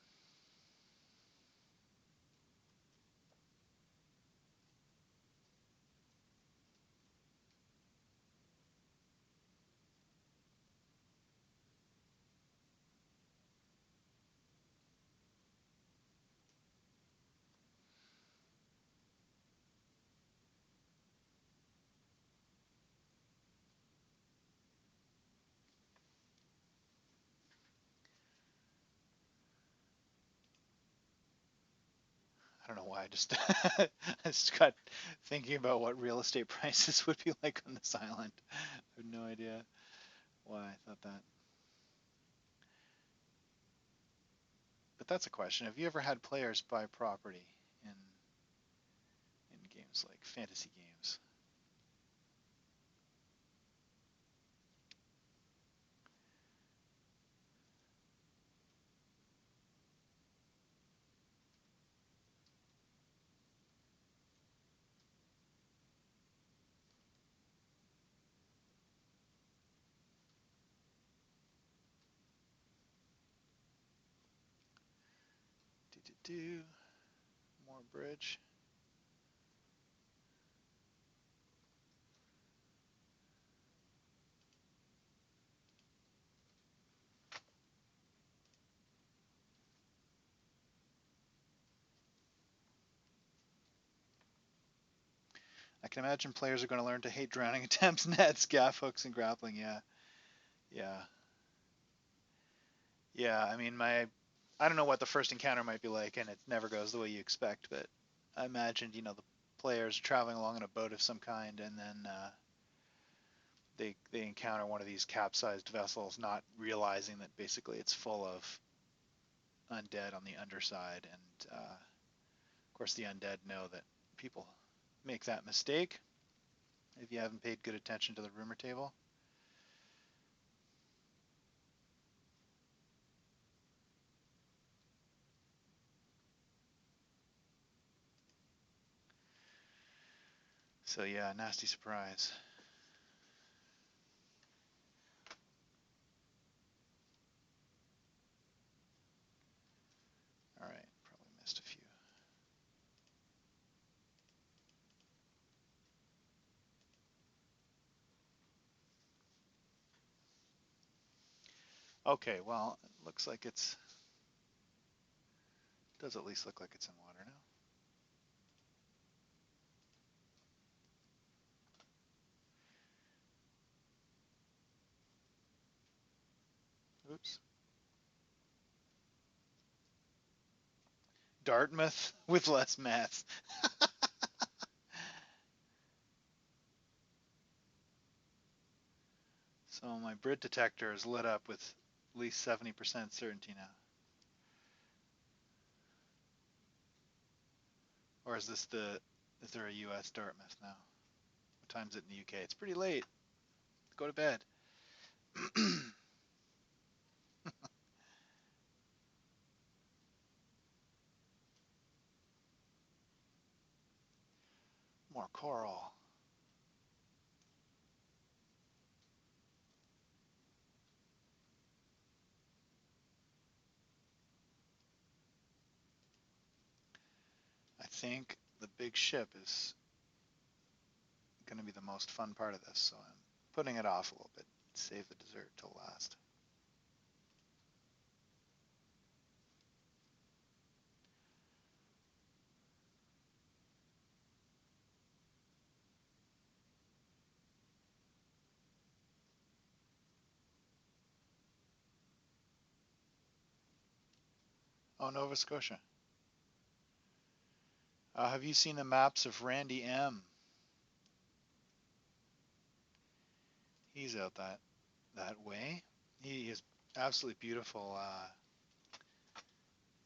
I don't know why. I just I just got thinking about what real estate prices would be like on this island. I have no idea why I thought that. But that's a question. Have you ever had players buy property in games like fantasy games? Do more bridge. I can imagine players are going to learn to hate drowning attempts, nets, gaff hooks, and grappling. Yeah, yeah, yeah. I mean, I don't know what the first encounter might be like, and it never goes the way you expect. But I imagined, the players traveling along in a boat of some kind, and then they encounter one of these capsized vessels, not realizing that basically it's full of undead on the underside, and of course the undead know that people make that mistake if you haven't paid good attention to the rumor table. So yeah, nasty surprise. All right, probably missed a few. Okay, well, it looks like does at least look like it's in water now. Oops. Dartmouth with less mass. So my Brit detector is lit up with at least 70% certainty now. Or is there a US Dartmouth now? What time is it in the UK? It's pretty late. Go to bed. More coral. I think the big ship is going to be the most fun part of this, so putting it off a little bit. Save the dessert till last. Oh, Nova Scotia. Have you seen the maps of Randy M? He's out that way. He is absolutely beautiful.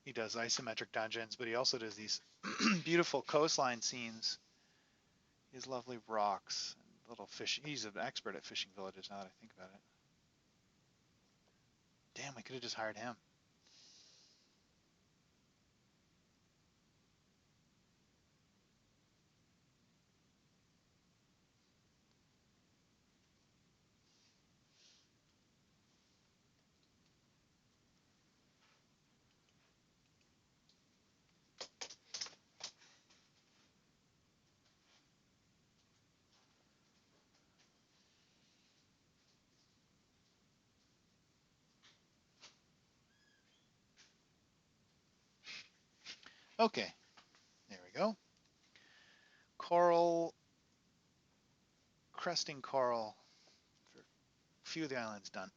He does isometric dungeons, but he also does these beautiful coastline scenes. He has lovely rocks and little fish. He's an expert at fishing villages now that I think about it. Damn, we could have just hired him. Okay, there we go. Coral, cresting coral for a few of the islands done.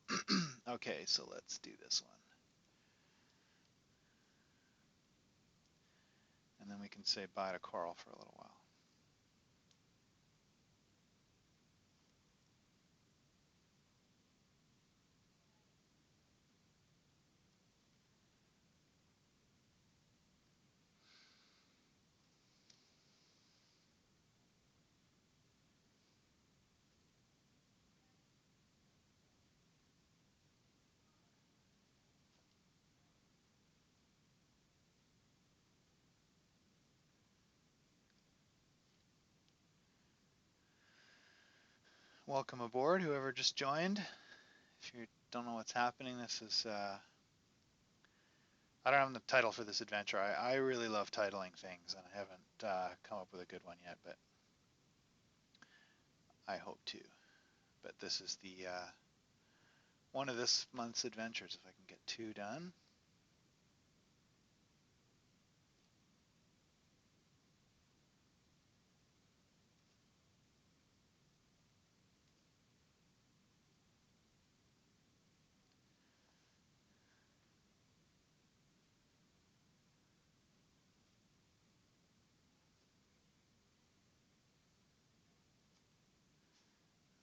Okay, so let's do this one. And then we can say bye to coral for a little while. Welcome aboard, whoever just joined. If you don't know what's happening, this is, I don't have the title for this adventure. I really love titling things, and I haven't come up with a good one yet, but I hope to. But this is the one of this month's adventures, if I can get 2 done.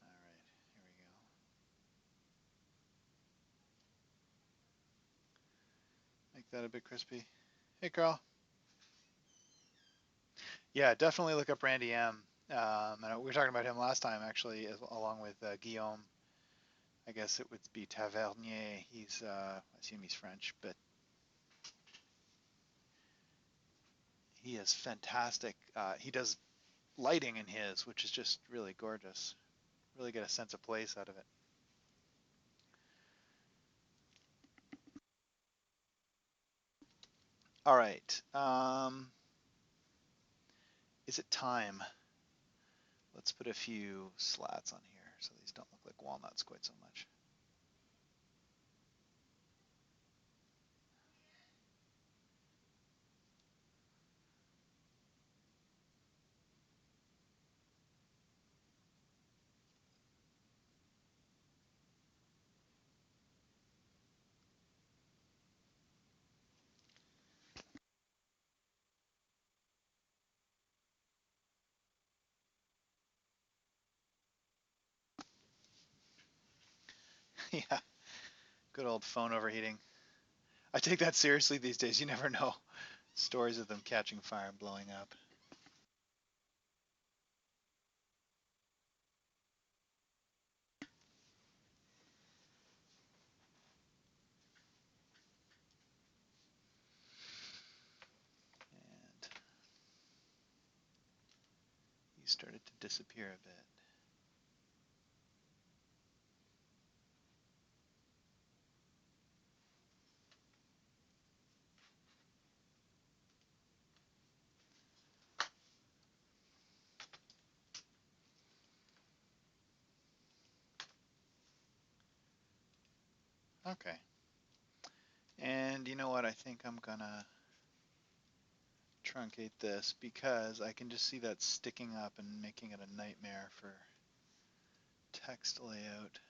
All right, here we go. Make that a bit crispy. Hey, Carl. Yeah, definitely look up Randy M. And we were talking about him last time, actually, along with Guillaume. I guess it would be Tavernier. He's, I assume he's French, but he is fantastic. He does lighting in his, which is just really gorgeous. Really get a sense of place out of it. All right. Is it time? Let's put a few slats on here so these don't look like walnuts quite so much. Yeah, good old phone overheating. I take that seriously these days. You never know. Stories of them catching fire and blowing up. And he started to disappear a bit. Okay. And you know what? I think I'm gonna truncate this because I can just see that sticking up and making it a nightmare for text layout.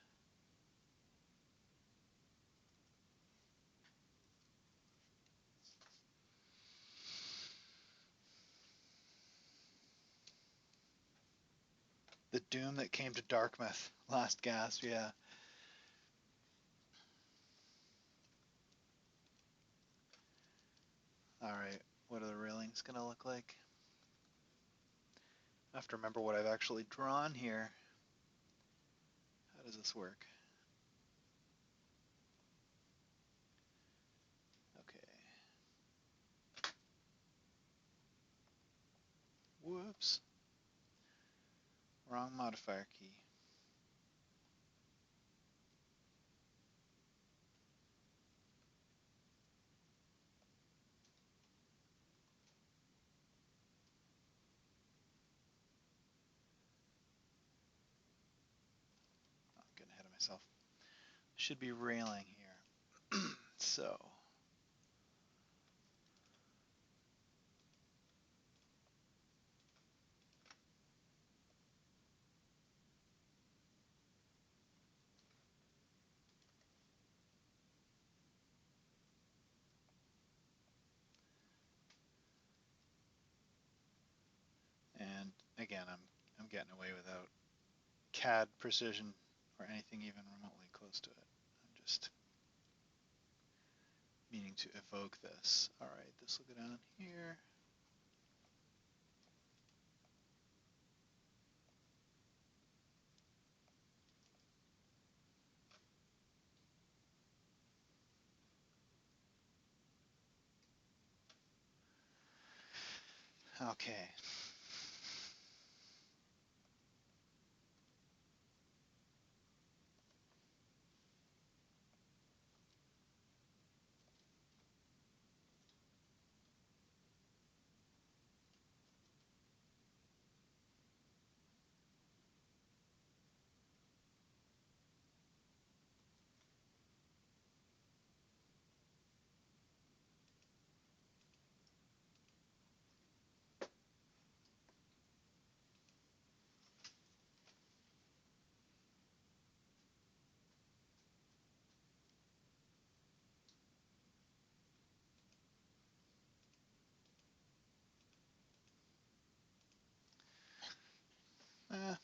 The doom that came to Dartmouth. Last gasp, yeah. Alright, what are the railings gonna look like? I have to remember what I've actually drawn here. How does this work? Okay. Whoops. Wrong modifier key. I'm getting ahead of myself. Should be railing here. So, and again, I'm getting away without CAD precision or anything even remotely close to it. I'm just meaning to evoke this. All right, this will go down here. Okay. I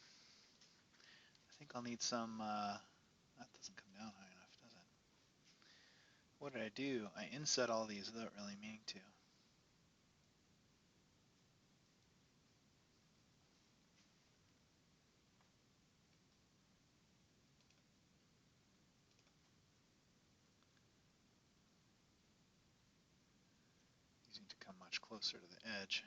think I'll need some, that doesn't come down high enough, does it? What did I do? I inset all these without really meaning to. These need to come much closer to the edge.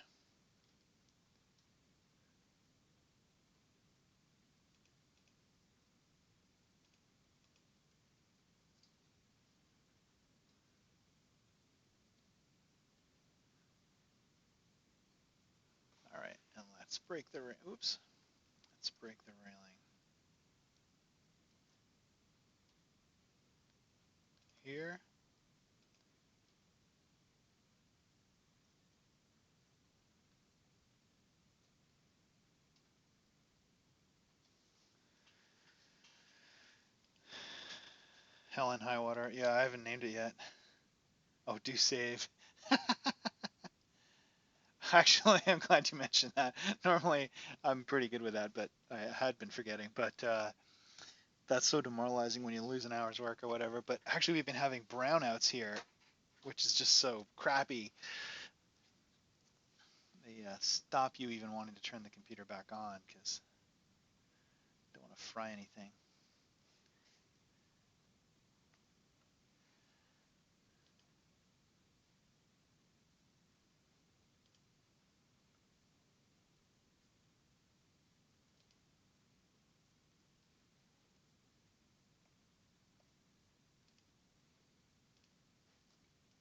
All right, and let's break the, oops, let's break the railing. Here. Hell and High Water. Yeah, I haven't named it yet. Oh, do save. Actually, I'm glad you mentioned that. Normally, I'm pretty good with that, but I had been forgetting. But that's so demoralizing when you lose an hour's work or whatever. But actually, we've been having brownouts here, which is just so crappy. They stop you even wanting to turn the computer back on because they don't want to fry anything.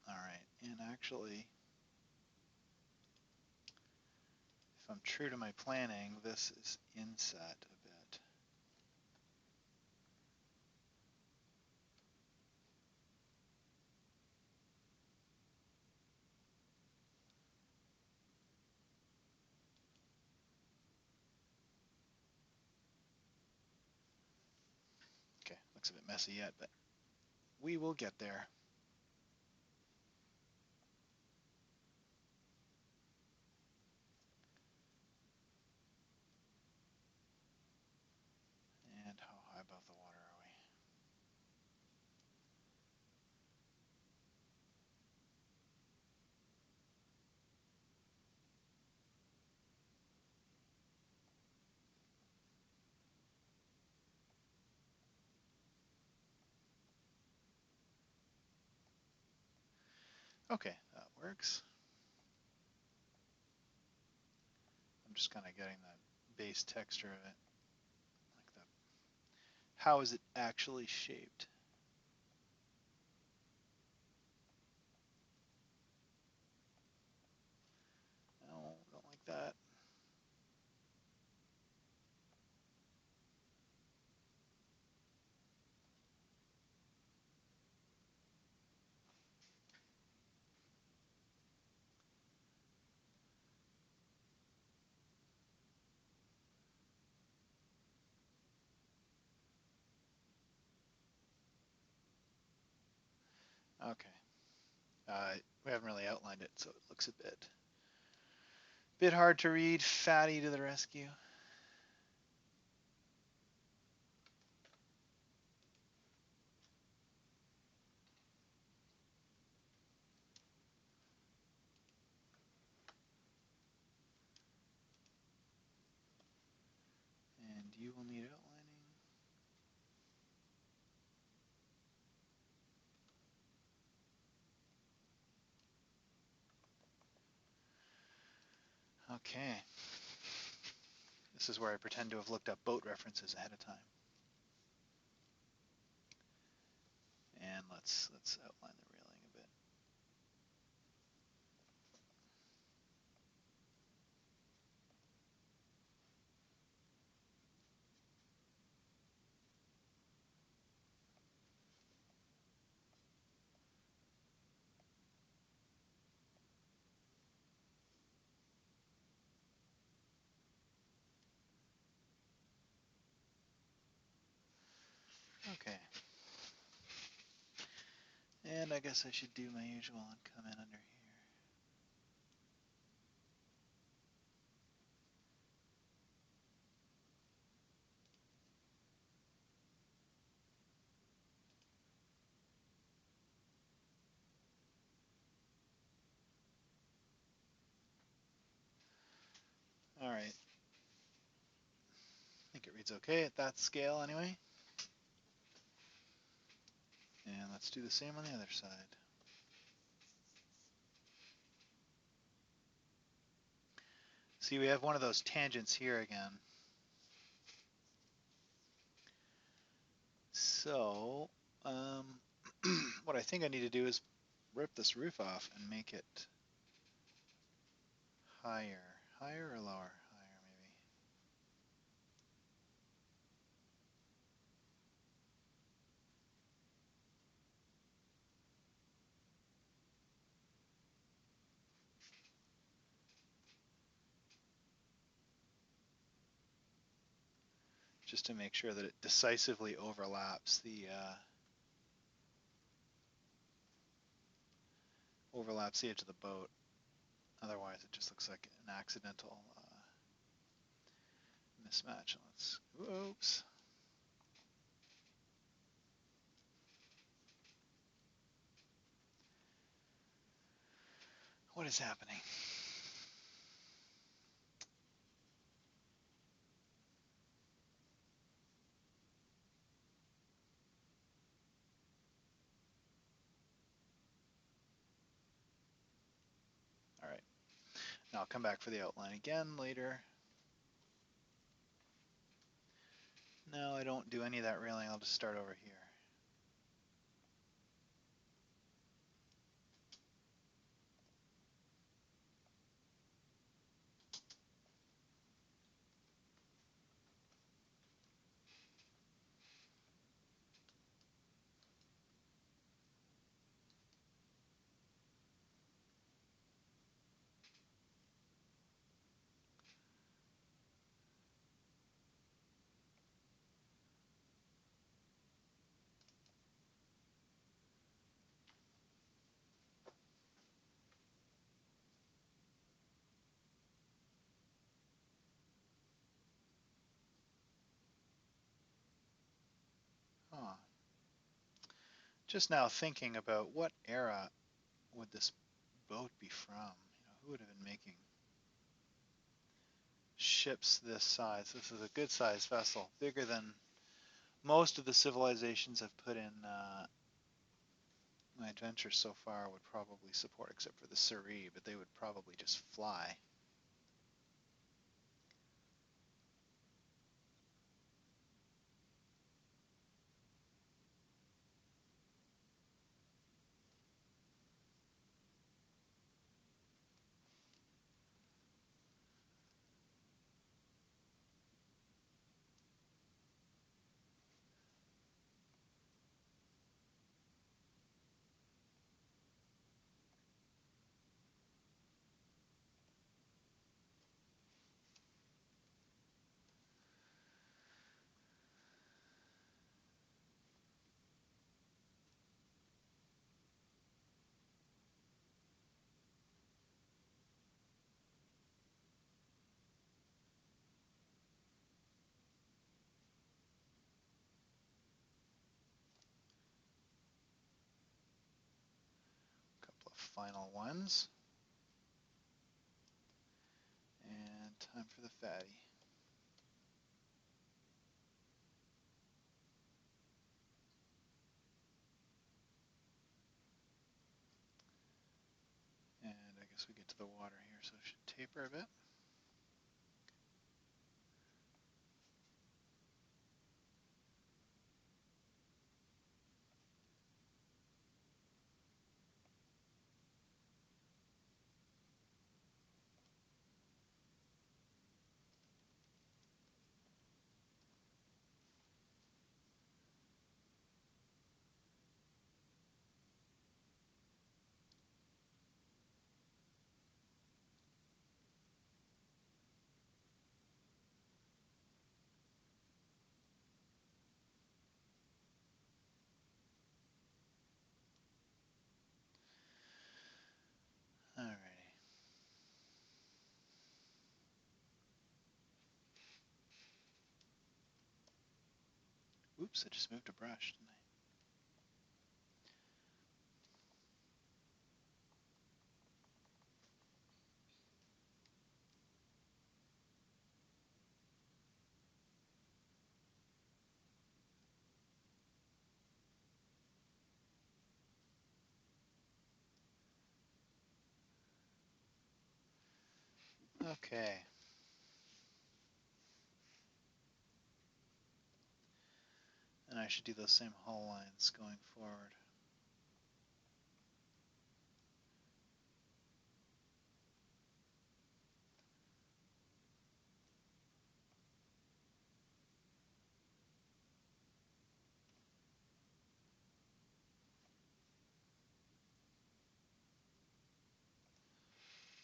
All right, and actually, if I'm true to my planning, this is inset a bit. looks a bit messy yet, but we will get there. And how high above the water are we? Okay, that works. I'm just kind of getting that base texture of it. Like that. How is it actually shaped? No, don't like that. Okay. We haven't really outlined it, so it looks a bit hard to read. Fatty to the rescue. And you will need outlining. Okay. This is where I pretend to have looked up boat references ahead of time. And let's outline the railing a bit. Okay. And I guess I should do my usual and come in under here. All right. I think it reads okay at that scale anyway. And let's do the same on the other side. See, we have one of those tangents here again. So, what I think I need to do is rip this roof off and make it higher. Higher or lower? Higher, maybe. Just to make sure that it decisively overlaps the edge of the boat. Otherwise, it just looks like an accidental mismatch. Let's. Oops. What is happening? All right. Now I'll come back for the outline again later. No, I don't do any of that railing. I'll just start over here. Just now thinking about what era would this boat be from? Who would have been making ships this size? This is a good sized vessel, bigger than most of the civilizations I've put in my adventures so far would probably support, except for the Surrey, but they would probably just fly. A couple of final ones. And time for the fatty. And I guess we get to the water here, so it should taper a bit. Alrighty. Oops, I just moved a brush, didn't I? Okay. And I should do those same hull lines going forward.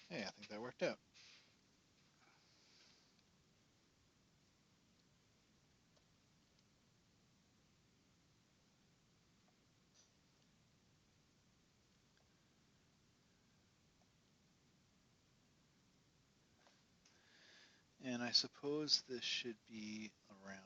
Hey, I think that worked out. And I suppose this should be a rounder.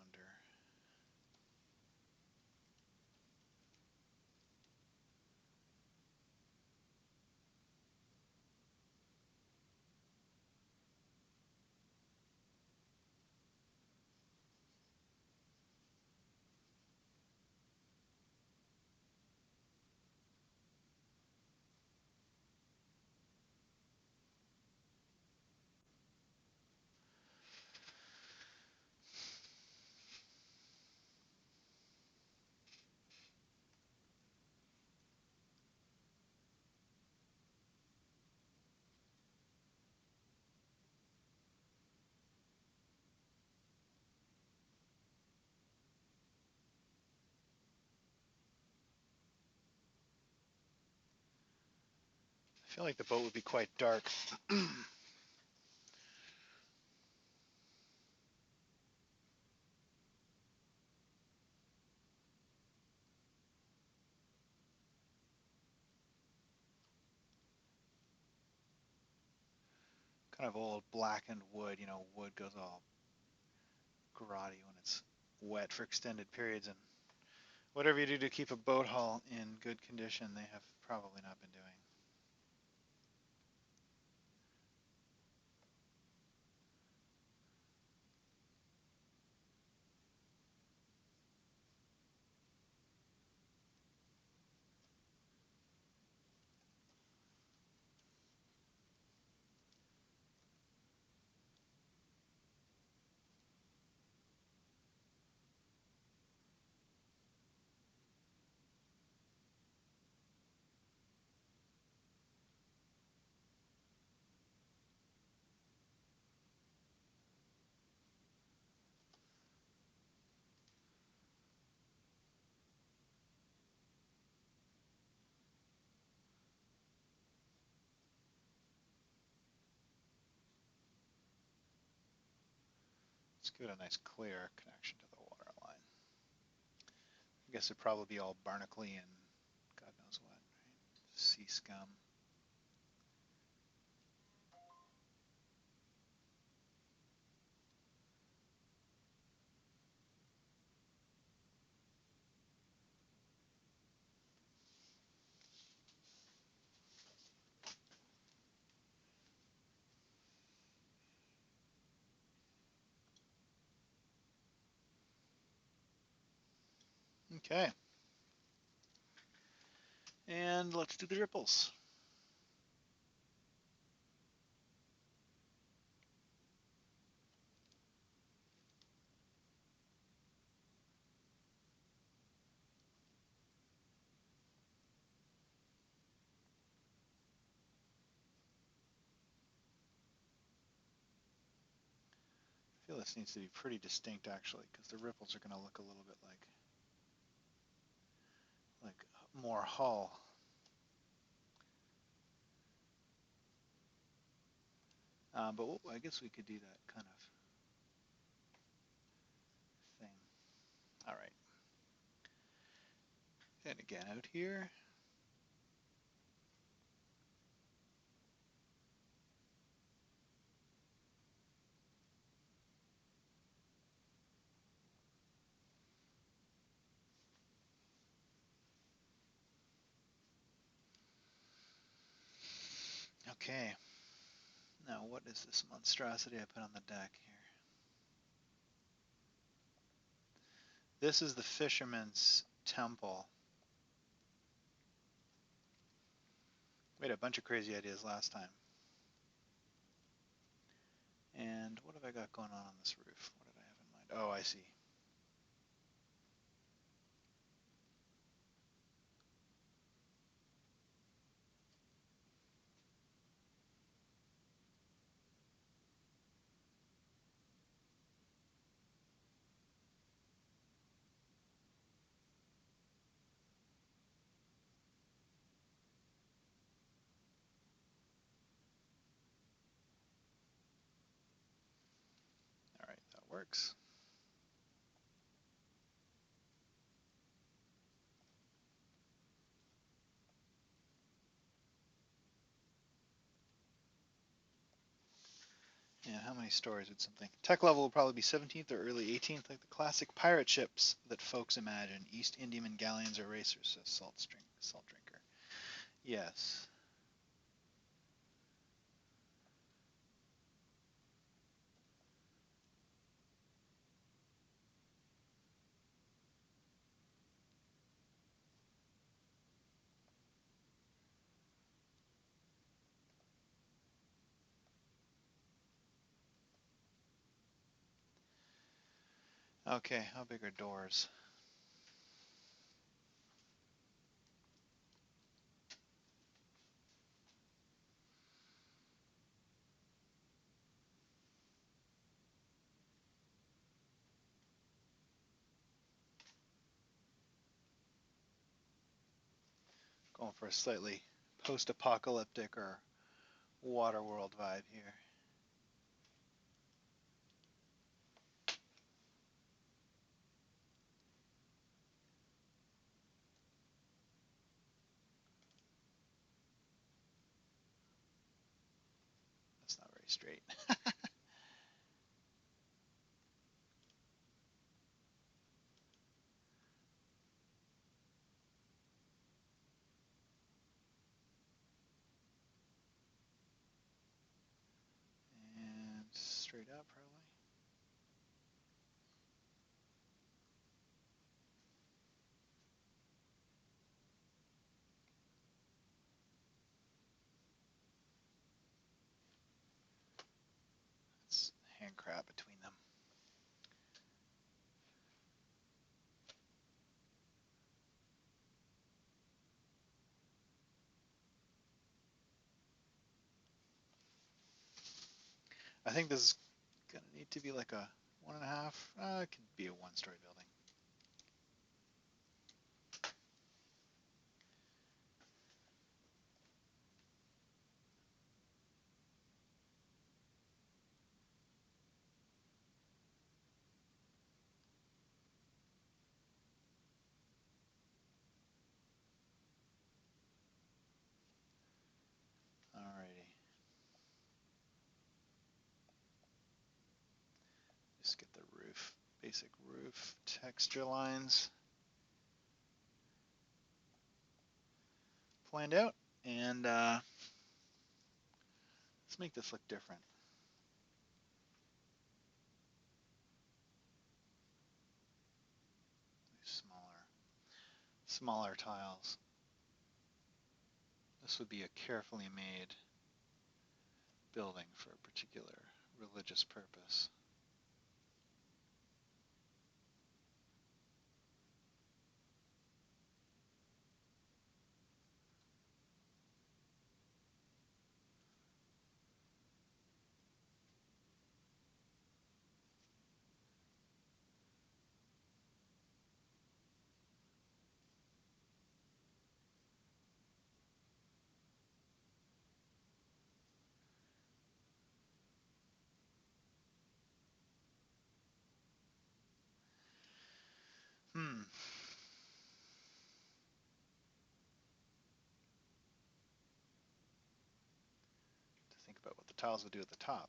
I feel like the boat would be quite dark. Kind of old blackened wood. Wood goes all grotty when it's wet for extended periods, and Whatever you do to keep a boat hull in good condition, they have probably not been doing. Let's give it a nice clear connection to the water line. I guess it'd probably be all barnacle and God knows what, right? Sea scum. Okay. And let's do the ripples. I feel this needs to be pretty distinct actually, because the ripples are going to look a little bit like more hull. But I guess we could do that kind of thing. All right. And again out here. Okay. Now what is this monstrosity I put on the deck here? This is the Fisherman's Temple. We had a bunch of crazy ideas last time. And what have I got going on this roof? What did I have in mind? Oh, I see. All right, that works. Yeah, how many stories would something? Tech level will probably be 17th or early 18th, like the classic pirate ships that folks imagine. East Indiaman galleons or racers, says Salt Drinker. Yes. Okay, how big are doors? Going for a slightly post-apocalyptic or Waterworld vibe here. That's not very straight. Yeah, probably. It's hand crab between them. I think this is gonna need to be like a 1.5. It could be a 1-story building. Alrighty. Just get the roof, basic roof texture lines planned out, and let's make this look different. Smaller tiles. This would be a carefully made building for a particular religious purpose. Hmm. To think about what the tiles would do at the top.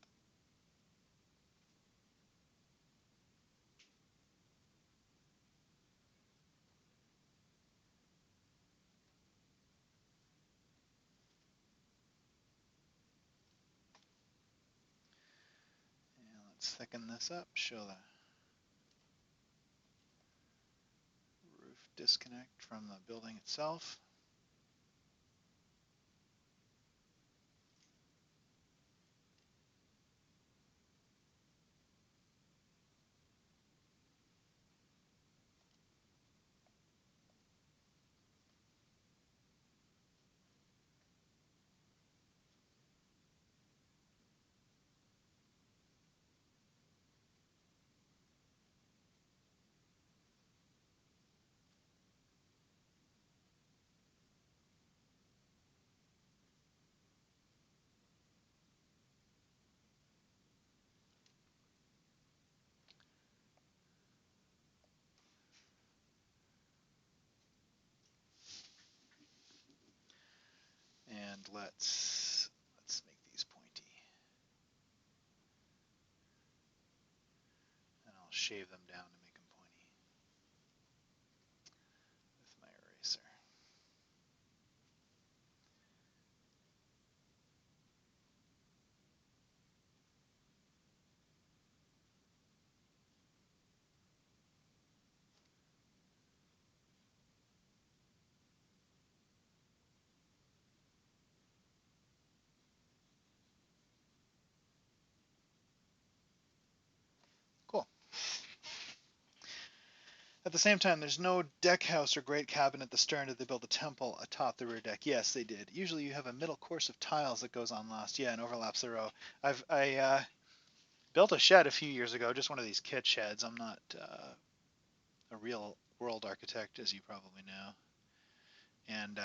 And let's thicken this up, show the roof disconnect from the building itself. And let's make these pointy. And I'll shave them down to make them pointy with my eraser. Cool. At the same time, there's no deck house or great cabin at the stern. Did they build a temple atop the rear deck? Yes, they did. Usually you have a middle course of tiles that goes on last. Yeah, and overlaps the row. I built a shed a few years ago, just one of these kit sheds. I'm not a real world architect, as you probably know. And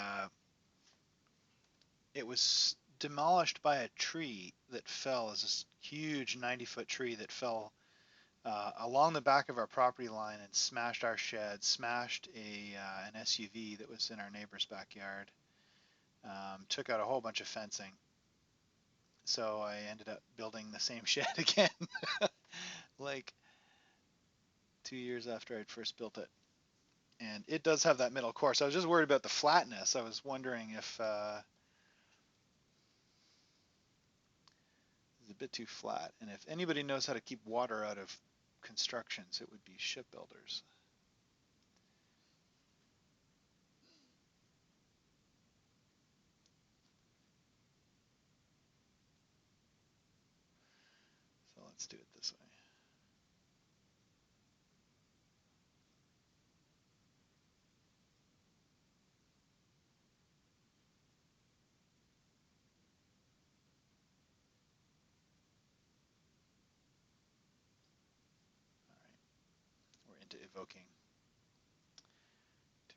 it was demolished by a tree that fell, as this huge 90-foot tree that fell along the back of our property line and smashed our shed, smashed an SUV that was in our neighbor's backyard, took out a whole bunch of fencing. So I ended up building the same shed again, like 2 years after I'd first built it. And it does have that middle course. I was just worried about the flatness. I was wondering if It's a bit too flat. And if anybody knows how to keep water out of constructions, it would be shipbuilders. So let's do it this way. All right, we're into evoking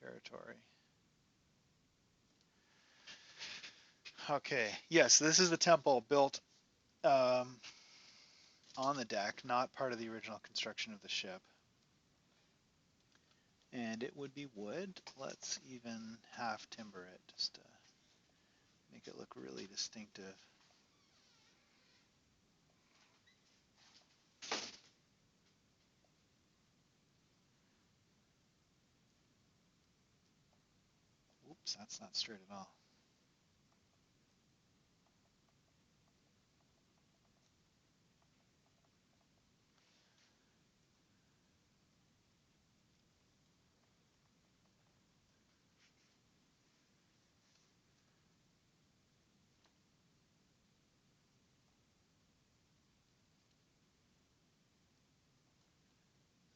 territory. Okay, yes, this is the temple built on the deck, not part of the original construction of the ship. And it would be wood. Let's even half timber it just to make it look really distinctive. Oops, that's not straight at all.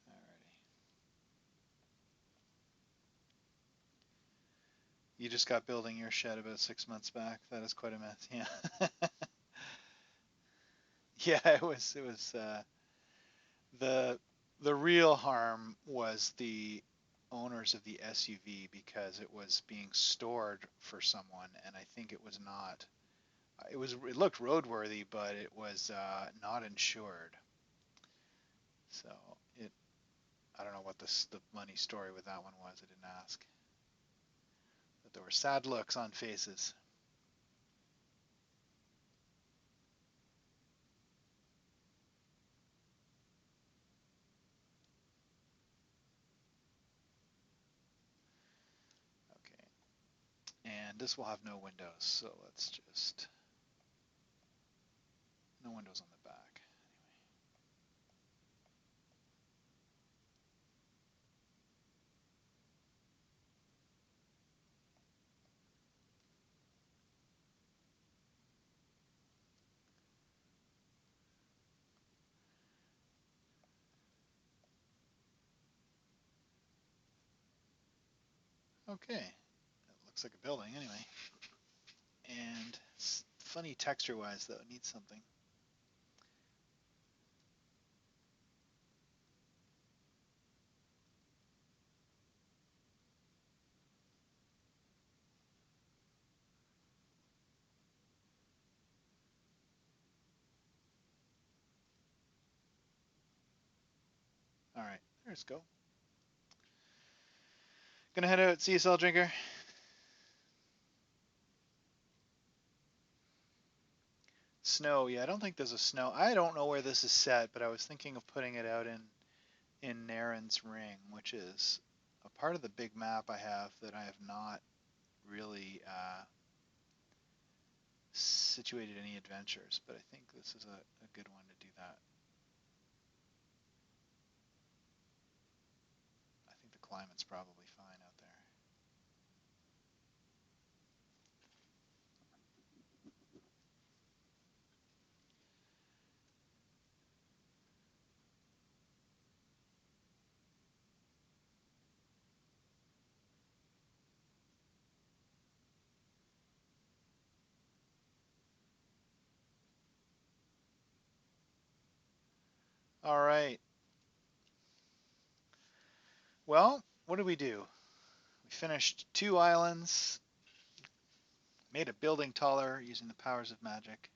Alrighty. You just got building your shed about 6 months back. That is quite a mess. Yeah. Yeah, it was the the real harm was the owners of the SUV because it was being stored for someone, and I think it was not. It looked roadworthy, but it was not insured. So it I don't know what the money story with that one was. I didn't ask, but there were sad looks on faces. Okay, and this will have no windows, so let's just no windows on the back. Okay, it looks like a building anyway. And it's funny texture-wise though, it needs something. All right, there's go. Gonna head out. See you, Cell Drinker. Snow. Yeah, I don't think there's a snow. I don't know where this is set, but I was thinking of putting it out in Naren's Ring, which is a part of the big map I have that I have not really situated any adventures, but I think this is a good one to do that. I think the climate's probably fine out there. All right. Well, what did we do? We finished 2 islands, made a building taller using the powers of magic.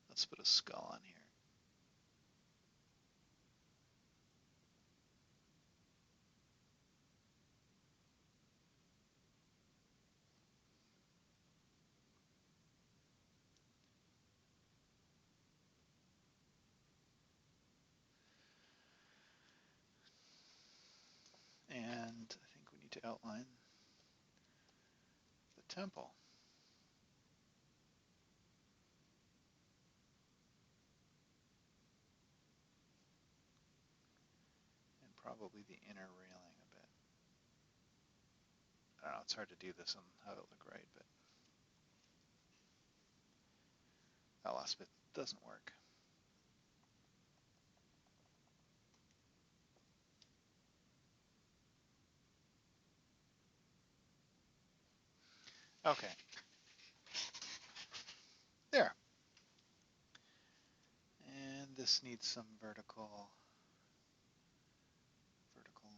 Let's put a skull on here. And I think we need to outline the temple. probably the inner railing a bit. I don't know, it's hard to do this and have it look right, but that last bit doesn't work. Okay. There. And this needs some vertical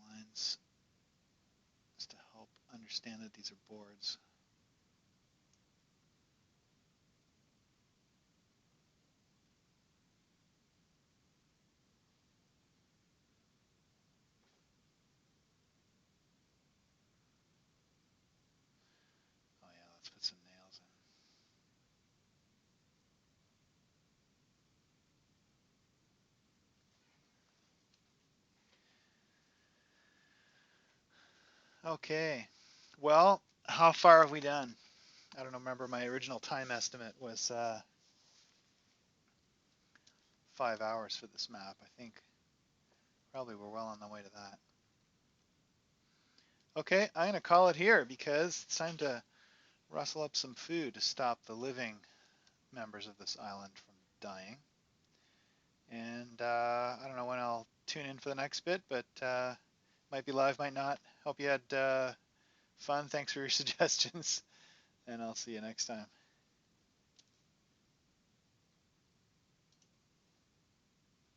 lines just to help understand that these are boards. Oh yeah, let's put some nails in. Okay. Well, how far have we done? I don't remember. My original time estimate was 5 hours for this map. I think probably we're well on the way to that. Okay, I'm going to call it here because it's time to rustle up some food to stop the living members of this island from dying. And I don't know when I'll tune in for the next bit, but might be live, might not. Hope you had fun. Thanks for your suggestions, and I'll see you next time.